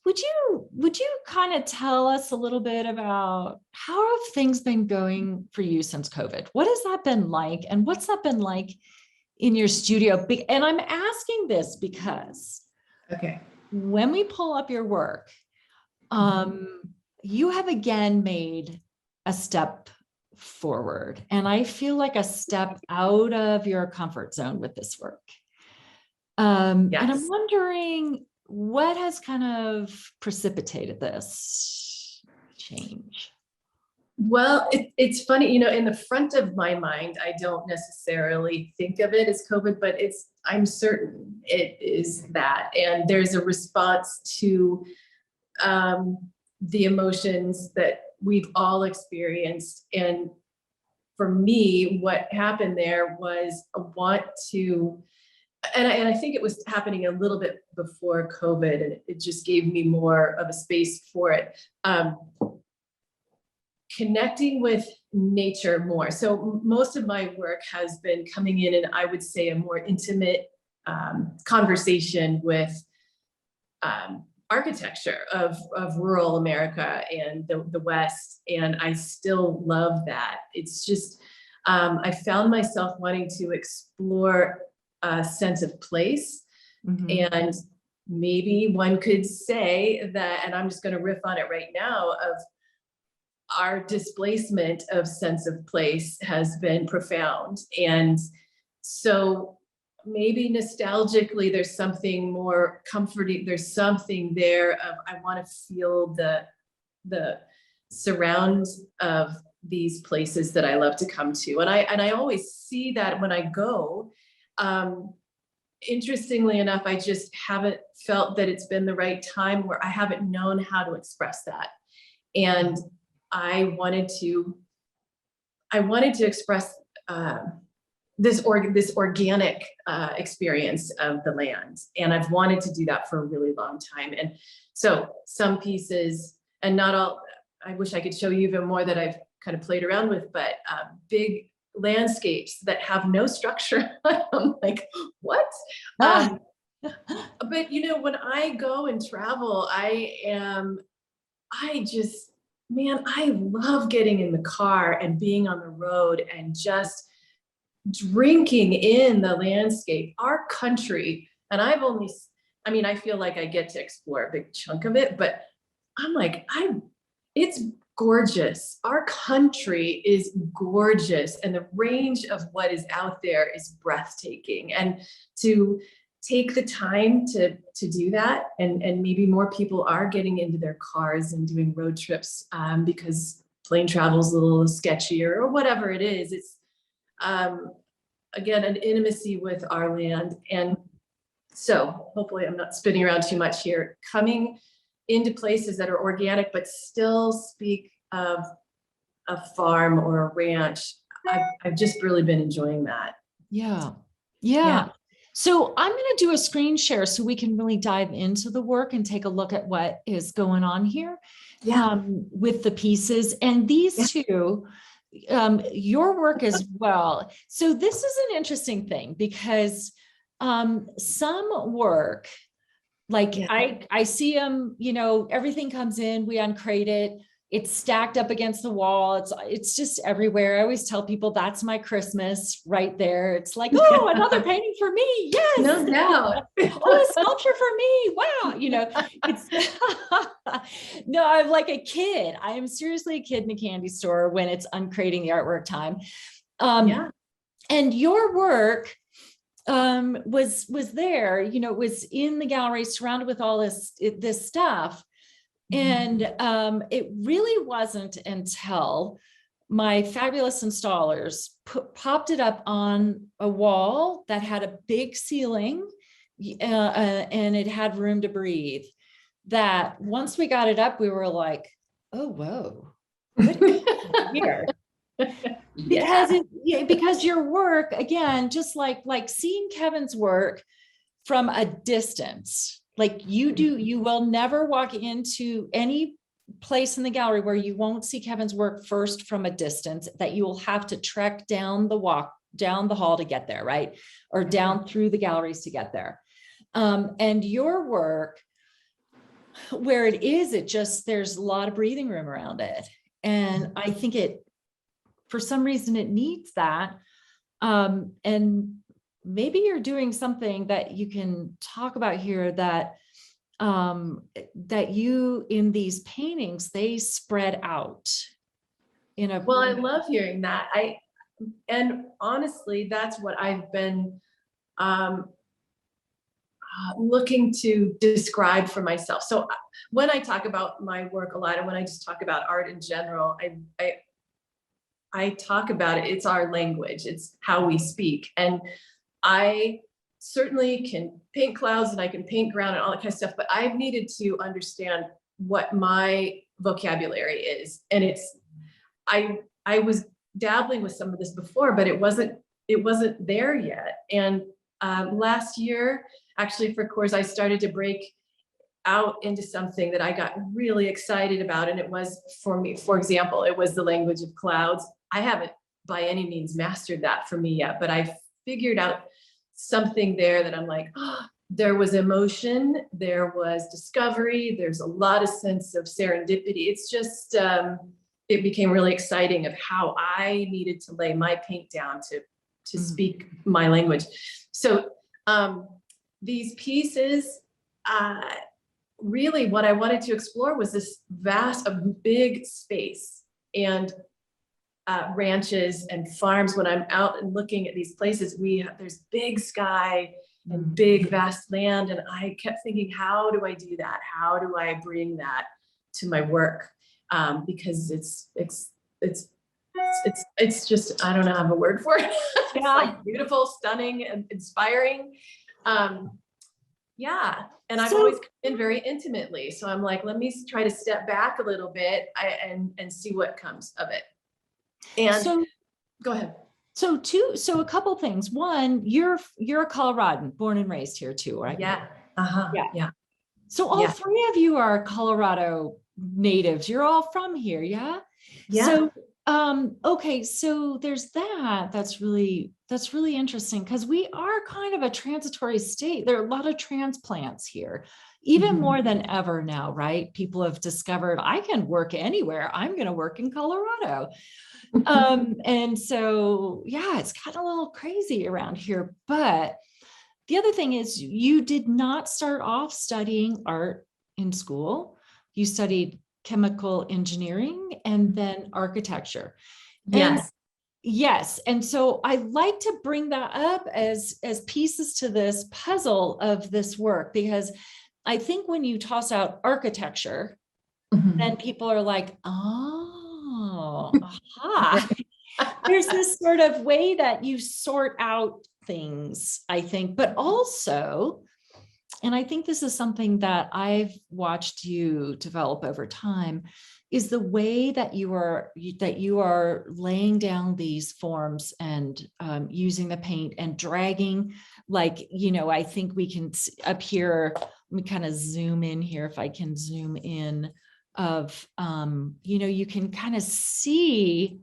would you kind of tell us a little bit about how have things been going for you since COVID? What has that been like? And what's that been like in your studio? And I'm asking this because Okay. when we pull up your work, you have again made a step forward. And I feel like a step out of your comfort zone with this work. And I'm Yes. wondering what has kind of precipitated this change? Well, it's funny, in the front of my mind, I don't necessarily think of it as COVID, but I'm certain it is that. And there's a response to the emotions that we've all experienced. And for me, what happened there was a want to, and I think it was happening a little bit before COVID, and it just gave me more of a space for it. Connecting with nature more. So most of my work has been coming in, and I would say a more intimate conversation with architecture of rural America and the West. And I still love that. It's just, I found myself wanting to explore a sense of place. And maybe one could say that, and I'm just going to riff on it right now, of our displacement of sense of place has been profound. And so maybe nostalgically, there's something more comforting. There's something there of, I want to feel the surrounds of these places that I love to come to. And I always see that when I go. Interestingly enough, I just haven't felt that it's been the right time, where I haven't known how to express that. And I wanted to express this organic experience of the land. And I've wanted to do that for a really long time. And so some pieces, and not all, I wish I could show you even more that I've kind of played around with, but big landscapes that have no structure. I'm like, what? But when I go and travel, man, I love getting in the car and being on the road and just drinking in the landscape, our country. And I feel like I get to explore a big chunk of it, but I'm like, it's gorgeous. Our country is gorgeous. And the range of what is out there is breathtaking. And to take the time to do that, and maybe more people are getting into their cars and doing road trips because plane travel is a little sketchier or whatever it is. It's again, an intimacy with our land. And so hopefully I'm not spinning around too much here, coming into places that are organic but still speak of a farm or a ranch. I've just really been enjoying that. Yeah. So I'm going to do a screen share so we can really dive into the work and take a look at what is going on here with the pieces. And these two, your work as well. So this is an interesting thing because some work, like I see them, everything comes in, we uncrate it. It's stacked up against the wall. It's just everywhere. I always tell people that's my Christmas right there. It's like, oh, another painting for me. Yes. No doubt. Oh, a sculpture for me. Wow. It's no, I'm like a kid. I am seriously a kid in a candy store when it's uncrating the artwork time. And your work was there, it was in the gallery surrounded with all this stuff. And it really wasn't until my fabulous installers popped it up on a wall that had a big ceiling and it had room to breathe, that once we got it up, we were like, oh, whoa, what is here? Because your work, again, just like seeing Kevin's work from a distance, like you will never walk into any place in the gallery where you won't see Kevin's work first from a distance, that you will have to trek down the hall to get there, right? Or down through the galleries to get there. And your work, where it is, there's a lot of breathing room around it. And I think for some reason it needs that. And maybe you're doing something that you can talk about here that you, in these paintings, they spread out well, I love hearing that. And honestly, that's what I've been looking to describe for myself. So when I talk about my work a lot, and when I just talk about art in general, I talk about it. It's our language. It's how we speak. And I certainly can paint clouds and I can paint ground and all that kind of stuff, but I've needed to understand what my vocabulary is. And I was dabbling with some of this before, but it wasn't there yet. And last year, actually for course, I started to break out into something that I got really excited about. And it was, for me, for example, it was the language of clouds. I haven't by any means mastered that for me yet, but I figured out something there that I'm like, oh, there was emotion, there was discovery, there's a lot of sense of serendipity. It's just, it became really exciting of how I needed to lay my paint down to speak my language. So these pieces, really what I wanted to explore was this vast, a big space and ranches and farms. When I'm out and looking at these places, there's big sky and big vast land. And I kept thinking, how do I do that? How do I bring that to my work? Because it's just, I don't know, I have a word for it. It's like beautiful, stunning, and inspiring. Yeah. And I've always been very intimately. So I'm like, let me try to step back a little bit and see what comes of it. And go ahead. So a couple things. One, you're a Coloradan, born and raised here too, right? Yeah. Yeah. So all three of you are Colorado natives. You're all from here, yeah? Yeah. So okay, so there's that. That's really interesting, because we are kind of a transitory state. There are a lot of transplants here, even more than ever now, right? People have discovered I can work anywhere. I'm going to work in Colorado. And so, yeah, it's gotten a little crazy around here. But the other thing is, you did not start off studying art in school. You studied chemical engineering and then architecture. Yes. Yes. And so I like to bring that up as pieces to this puzzle of this work, because I think when you toss out architecture, then people are like, oh, aha. There's this sort of way that you sort out things, I think, but also, and I think this is something that I've watched you develop over time, is the way that you are laying down these forms and using the paint and dragging, like, I think we can up here, let me kind of zoom in here, if I can zoom in, of, you can kind of see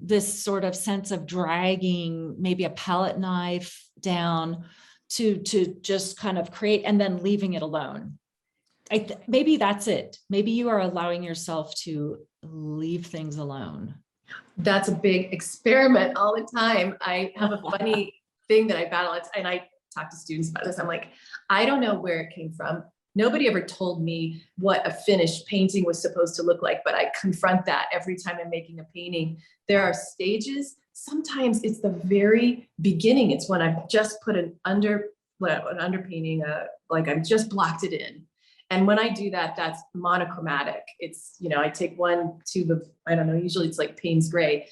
this sort of sense of dragging maybe a palette knife down to just kind of create, and then leaving it alone. Maybe that's it. Maybe you are allowing yourself to leave things alone. That's a big experiment all the time. I have a funny thing that I battle, and I talk to students about this. I'm like, I don't know where it came from. Nobody ever told me what a finished painting was supposed to look like, but I confront that every time I'm making a painting. There are stages. Sometimes it's the very beginning. It's when I've just put an underpainting, like I've just blocked it in. And when I do that, that's monochromatic. It's, I take one tube of, I don't know, usually it's like Payne's gray,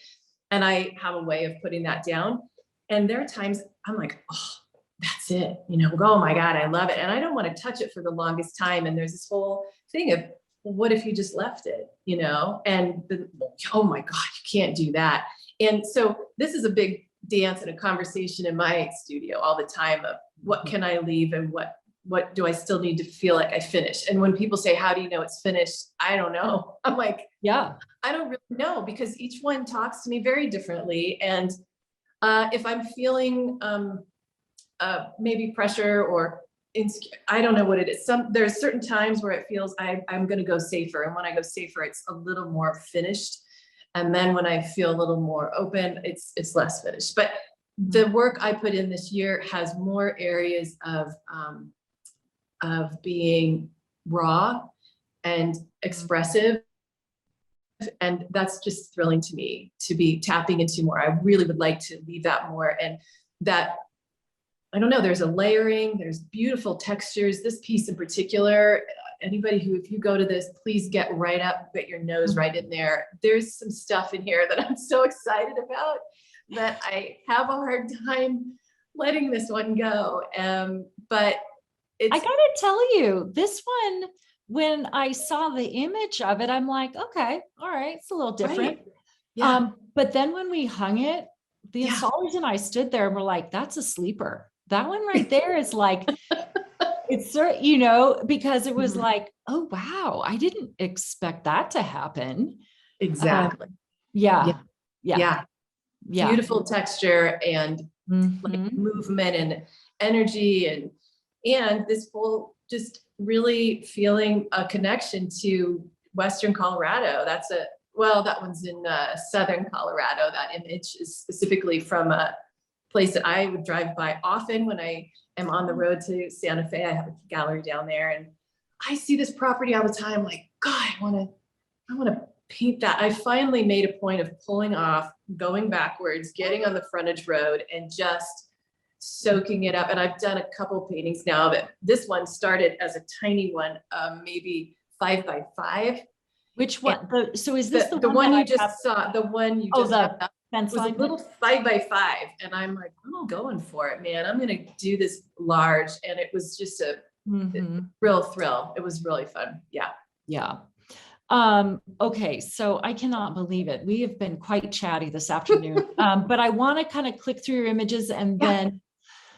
and I have a way of putting that down. And there are times I'm like, oh, that's it, oh my God, I love it. And I don't want to touch it for the longest time. And there's this whole thing of, well, what if you just left it, and then, oh my God, you can't do that. And so this is a big dance and a conversation in my studio all the time of what can I leave and what do I still need to feel like I finished? And when people say, how do you know it's finished? I don't know. I'm like, yeah, I don't really know, because each one talks to me very differently. And if I'm feeling maybe pressure or insecure, I don't know what it is. There's certain times where it feels I'm going to go safer. And when I go safer, it's a little more finished. And then when I feel a little more open, it's less finished. But the work I put in this year has more areas of being raw and expressive. And that's just thrilling to me, to be tapping into more. I really would like to leave that more. And that, I don't know, there's a layering, there's beautiful textures. This piece in particular, anybody who, if you go to this, please get right up, get your nose right in there. There's some stuff in here that I'm so excited about that I have a hard time letting this one go. But I gotta tell you, this one when I saw the image of it, I'm like, okay, all right, it's a little different. Right. Yeah. But then when we hung it, the Yeah. installers and I stood there and we're like, that's a sleeper. That one right there is like, it's, you know, because it was Mhm. like, oh, wow, I didn't expect that to happen. Exactly. Yeah. Yeah. Yeah. Yeah. Beautiful texture and like Mhm. movement and energy and this whole just really feeling a connection to Western Colorado. That one's in Southern Colorado. That image is specifically from a place that I would drive by often when I am on the road to Santa Fe. I have a gallery down there and I see this property all the time. Like, God, I want to paint that. I finally made a point of pulling off, going backwards, getting on the frontage road and just soaking it up. And I've done a couple paintings now, but this one started as a tiny one, maybe 5x5. Which one? So is this the The one one that you I have? just saw, the one you Oh, just the have up fence was a line. little 5x5. And I'm like, I'm going for it, man. I'm going to do this large. And it was just a Mhm. real thrill. It was really fun. Yeah. Yeah. Okay, so I cannot believe it. We have been quite chatty this afternoon. But I want to kind of click through your images and Yeah. then.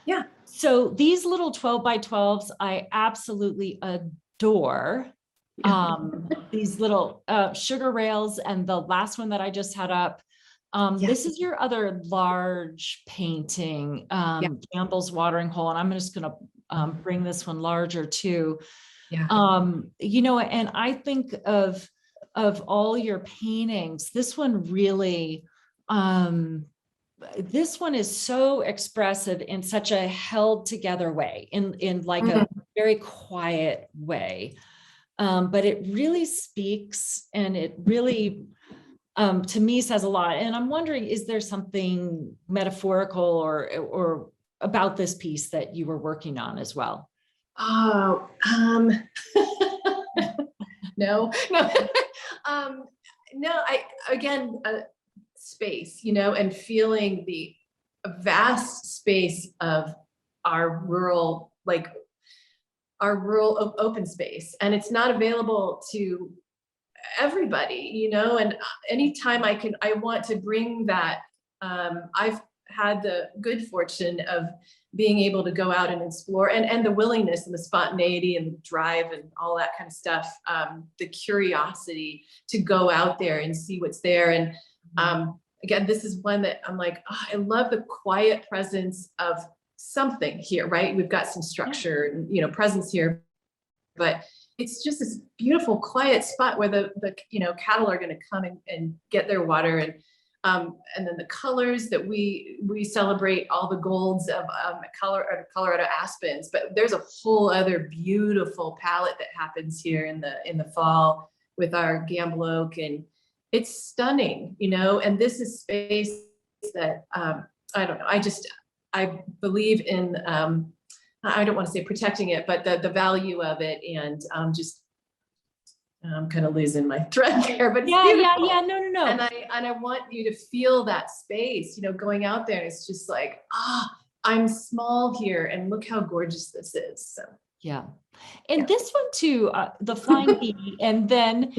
Yeah. So these little 12x12s, I absolutely adore. These little sugar rails, and the last one that I just had up. Yeah. This is your other large painting, Campbell's watering hole, and I'm just going to bring this one larger too. Yeah. You know, and I think of all your paintings, this one really, this one is so expressive in such a held together way, in like a very quiet way. But it really speaks, and it really, to me, says a lot. And I'm wondering, is there something metaphorical or about this piece that you were working on as well? Oh, no, no, no, again, space, you know, and feeling the vast space of our rural, like our rural open space. And it's not available to everybody, you know, and anytime I want to bring that. I've had the good fortune of being able to go out and explore and the willingness and the spontaneity and the drive and all that kind of stuff. The curiosity to go out there and see what's there. And again, this is one that I'm like, oh, I love the quiet presence of something here, right? We've got some structure and, you know, presence here, but it's just this beautiful, quiet spot where the you know, cattle are going to come and get their water. And then the colors that we celebrate all the golds of Colorado aspens, but there's a whole other beautiful palette that happens here in the fall with our Campbell oak, and it's stunning, you know. And this is space that I don't know. I believe in. I don't want to say protecting it, but the value of it, and just. I'm kind of losing my thread there, but it's beautiful. No. And I want you to feel that space, you know, going out there. It's just like, I'm small here, and look how gorgeous this is. So yeah, and this one too, the flying bee, and then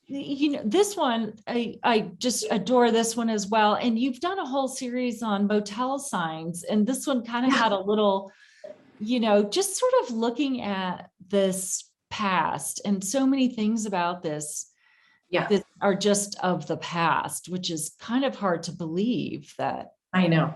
you know, this one, I just adore this one as well. And you've done a whole series on motel signs, and this one kind of had a little, you know, just sort of looking at this past, and so many things about this that are just of the past, which is kind of hard to believe that. I know.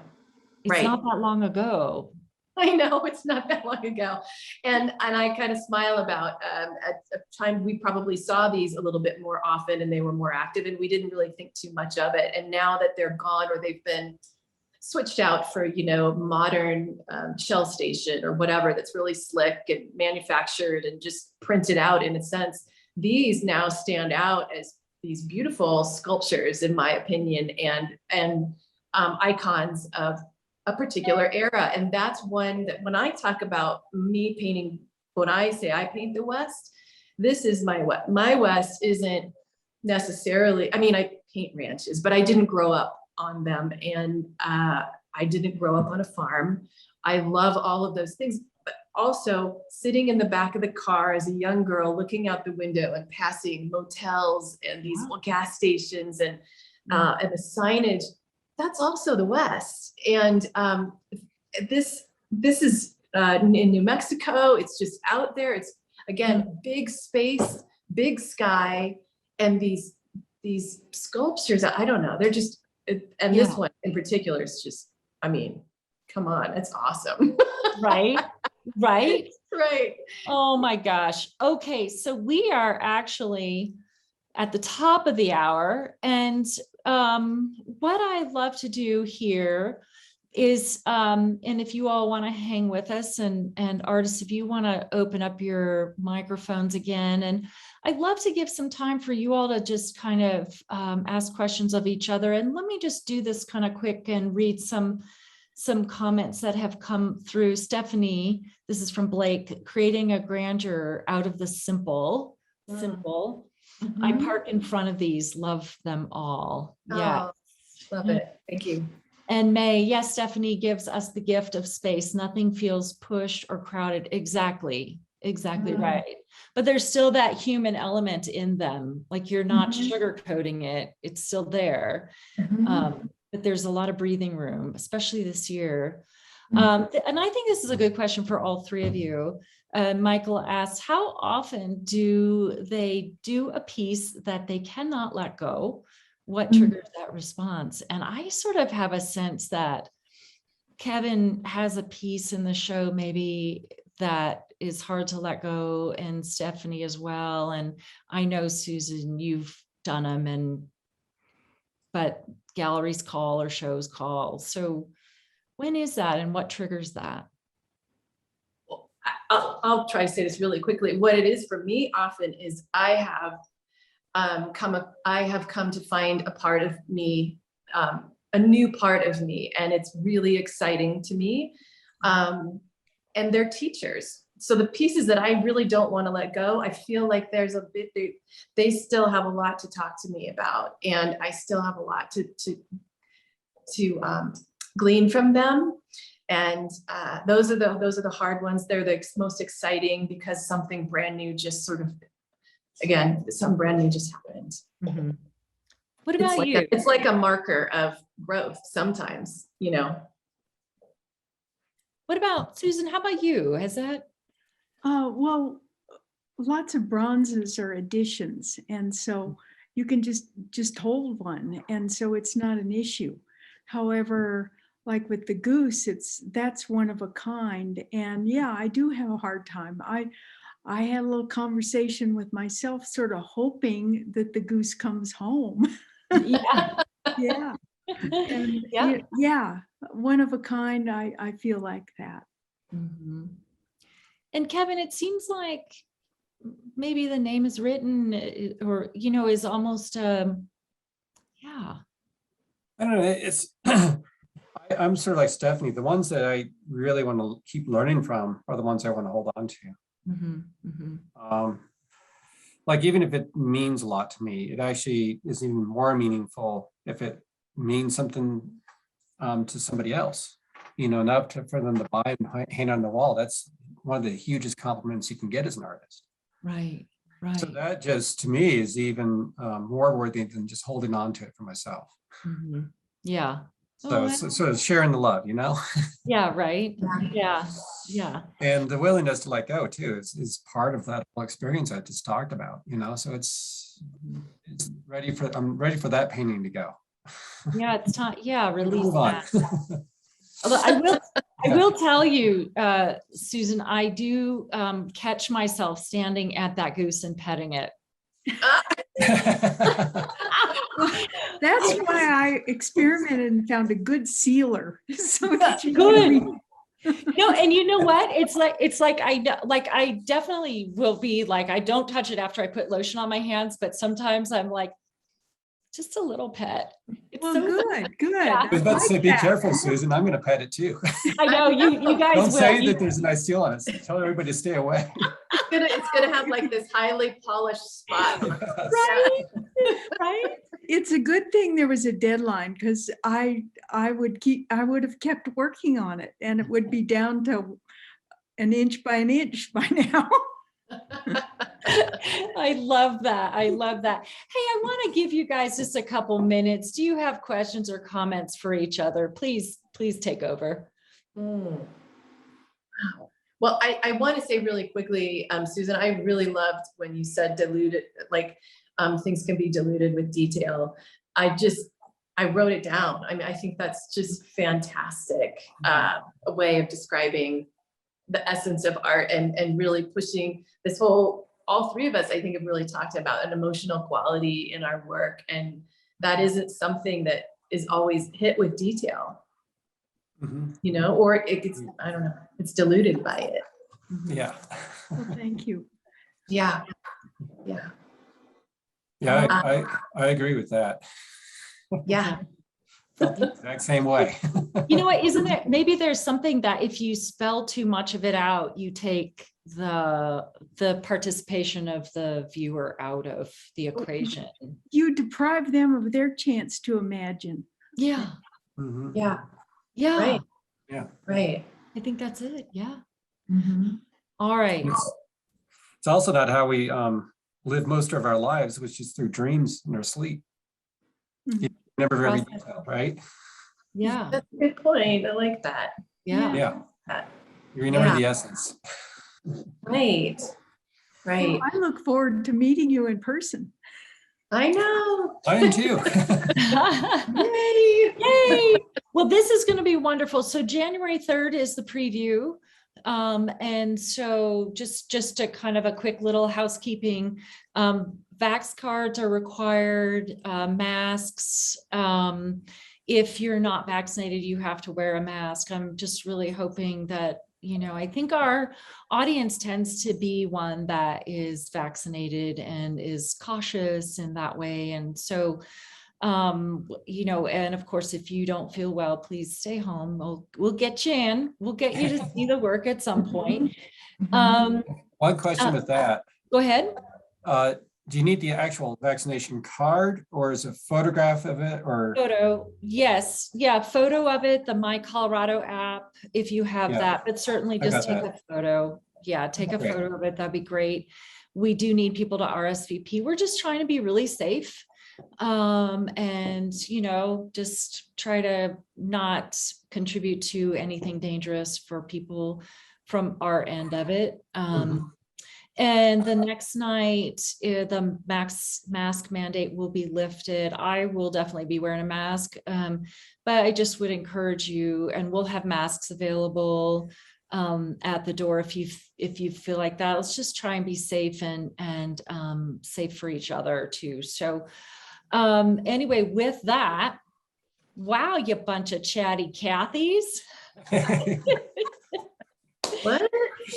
It's not that long ago. I know, it's not that long ago. And I kind of smile about at a time we probably saw these a little bit more often and they were more active, and we didn't really think too much of it. And now that they're gone, or they've been switched out for, you know, modern shell station or whatever that's really slick and manufactured and just printed out in a sense, these now stand out as these beautiful sculptures, in my opinion, and icons of a particular era. And that's one that when I talk about me painting, when I say I paint the West, this is my West. My West isn't necessarily, I mean, I paint ranches, but I didn't grow up on them. And I didn't grow up on a farm. I love all of those things. but also sitting in the back of the car as a young girl, looking out the window and passing motels and these gas stations and the signage. That's also the West. And this is in New Mexico. It's just out there. It's, again, big space, big sky, and these sculptures. I don't know. They're just, and this one in particular is just, I mean, come on, it's awesome. Right. Right. Right. Oh my gosh. Okay. So we are actually at the top of the hour. And what I love to do here is, and if you all want to hang with us, and artists, if you want to open up your microphones again, and I'd love to give some time for you all to just kind of ask questions of each other. And let me just do this kind of quick and read some comments that have come through. Stephanie, this is from Blake: creating a grandeur out of the simple. I park in front of these, love them all. Yeah. Oh, love it. Thank you. And May, yes, Stephanie gives us the gift of space. Nothing feels pushed or crowded. Exactly right. But there's still that human element in them. Like, you're not sugarcoating it. It's still there. But there's a lot of breathing room, especially this year. And I think this is a good question for all three of you. Michael asks, how often do they do a piece that they cannot let go? What triggers that response? And I sort of have a sense that Kevin has a piece in the show maybe that is hard to let go, and Stephanie as well. And I know, Susan, you've done them, but galleries call or shows call. So when is that, and what triggers that? I'll try to say this really quickly. What it is for me often is I have come to find a part of me, a new part of me, and it's really exciting to me. And they're teachers. So the pieces that I really don't want to let go, I feel like there's a bit, they still have a lot to talk to me about, and I still have a lot to glean from them. And those are the hard ones. They're the most exciting because something brand new just sort of, again, some brand new just happened. What about you? It's like a marker of growth sometimes, you know. What about Susan? How about you? Has that? Well, lots of bronzes are additions, and so you can just hold one, and so it's not an issue. However, like with the goose, that's one of a kind, and yeah, I do have a hard time. I had a little conversation with myself, sort of hoping that the goose comes home. Yeah. Yeah. And yeah, one of a kind. I feel like that. And Kevin, it seems like maybe the name is written, or, you know, is almost, yeah. I don't know. It's, I'm sort of like Stephanie. The ones that I really want to keep learning from are the ones I want to hold on to. Like, even if it means a lot to me, it actually is even more meaningful if it means something to somebody else. You know, not for them to buy and hang on the wall. That's one of the hugest compliments you can get as an artist. Right. So that just, to me, is even more worthy than just holding on to it for myself. Yeah. So it's sharing the love, you know? Yeah, right. Yeah. And the willingness to let go too is part of that whole experience I just talked about, you know? So I'm ready for that painting to go. Yeah, it's time. Yeah, release Move on. that. Although I will tell you, Susan, I do catch myself standing at that goose and petting it. That's why I experimented and found a good sealer. So that you good. No, and you know what? It's like I definitely will be like, I don't touch it after I put lotion on my hands, but sometimes I'm like, just a little pet. It's well, so good. I was about to say, be careful, Susan. I'm going to pet it too. I know you guys don't will. say that there's a nice seal on it. So tell everybody to stay away. It's gonna have like this highly polished spot. Right. It's a good thing there was a deadline, because I would have kept working on it, and it would be down to an inch by an inch by now. I love that. I love that. Hey, I want to give you guys just a couple minutes. Do you have questions or comments for each other? Please take over. Wow. Well, I want to say really quickly, Susan, I really loved when you said diluted, like things can be diluted with detail. I wrote it down. I mean, I think that's just fantastic, a way of describing the essence of art and really pushing this whole, all three of us, I think, have really talked about an emotional quality in our work. And that isn't something that is always hit with detail, you know, or it gets, I don't know, it's diluted by it. Yeah. Well, thank you. Yeah. Yeah. Yeah, I agree with that. Yeah. Felt the exact same way. You know what, isn't it? Maybe there's something that if you spell too much of it out, you take the participation of the viewer out of the equation. You deprive them of their chance to imagine. Yeah. Mhm. Yeah. Yeah. Right. Yeah. Right. I think that's it. Yeah. Mm-hmm. All right. It's also not how we live most of our lives, which is through dreams in our sleep. Mhm. You remember every Process. detail, right? Yeah. That's a good point. I like that. Yeah. Yeah. You remember Yeah. the essence. Right. Right. Well, I look forward to meeting you in person. I know. I am too. Yay. Yay. Well, this is going to be wonderful. So January 3rd is the preview. And so just a kind of a quick little housekeeping. Vax cards are required, masks. If you're not vaccinated, you have to wear a mask. I'm just really hoping that, you know, I think our audience tends to be one that is vaccinated and is cautious in that way. And so, you know, and of course, if you don't feel well, please stay home. We'll get you in. We'll get you to see the work at some point. One question with that. Go ahead. Do you need the actual vaccination card or is a photograph of it or? Photo, yes. Yeah, photo of it, the My Colorado app, if you have Yeah. that, but certainly I just got take a photo. Yeah, take a Great. photo of it. That'd be great. We do need people to RSVP. We're just trying to be really safe. And, you know, just try to not contribute to anything dangerous for people from our end of it. And the next night, the mask mandate will be lifted. I will definitely be wearing a mask, but I just would encourage you, and we'll have masks available at the door if you feel like that. Let's just try and be safe and safe for each other too. So anyway, with that, wow, you bunch of chatty Cathys. What?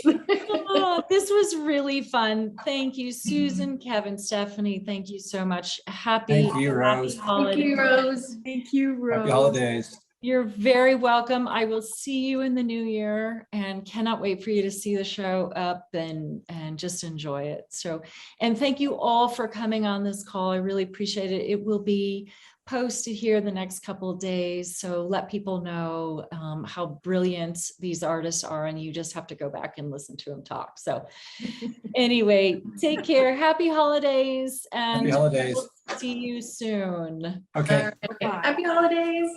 Oh, this was really fun. Thank you, Susan, Kevin, Stephanie. Thank you so much. Happy Thank you, Rose. holidays. Thank you, Rose. Thank you, Rose. Happy holidays. You're very welcome. I will see you in the new year and cannot wait for you to see the show up and just enjoy it. So, and thank you all for coming on this call. I really appreciate it. It will be posted here the next couple of days. So let people know how brilliant these artists are, and you just have to go back and listen to them talk. So anyway, take care. Happy holidays. And Happy holidays. we'll see you soon. Okay. Happy holidays.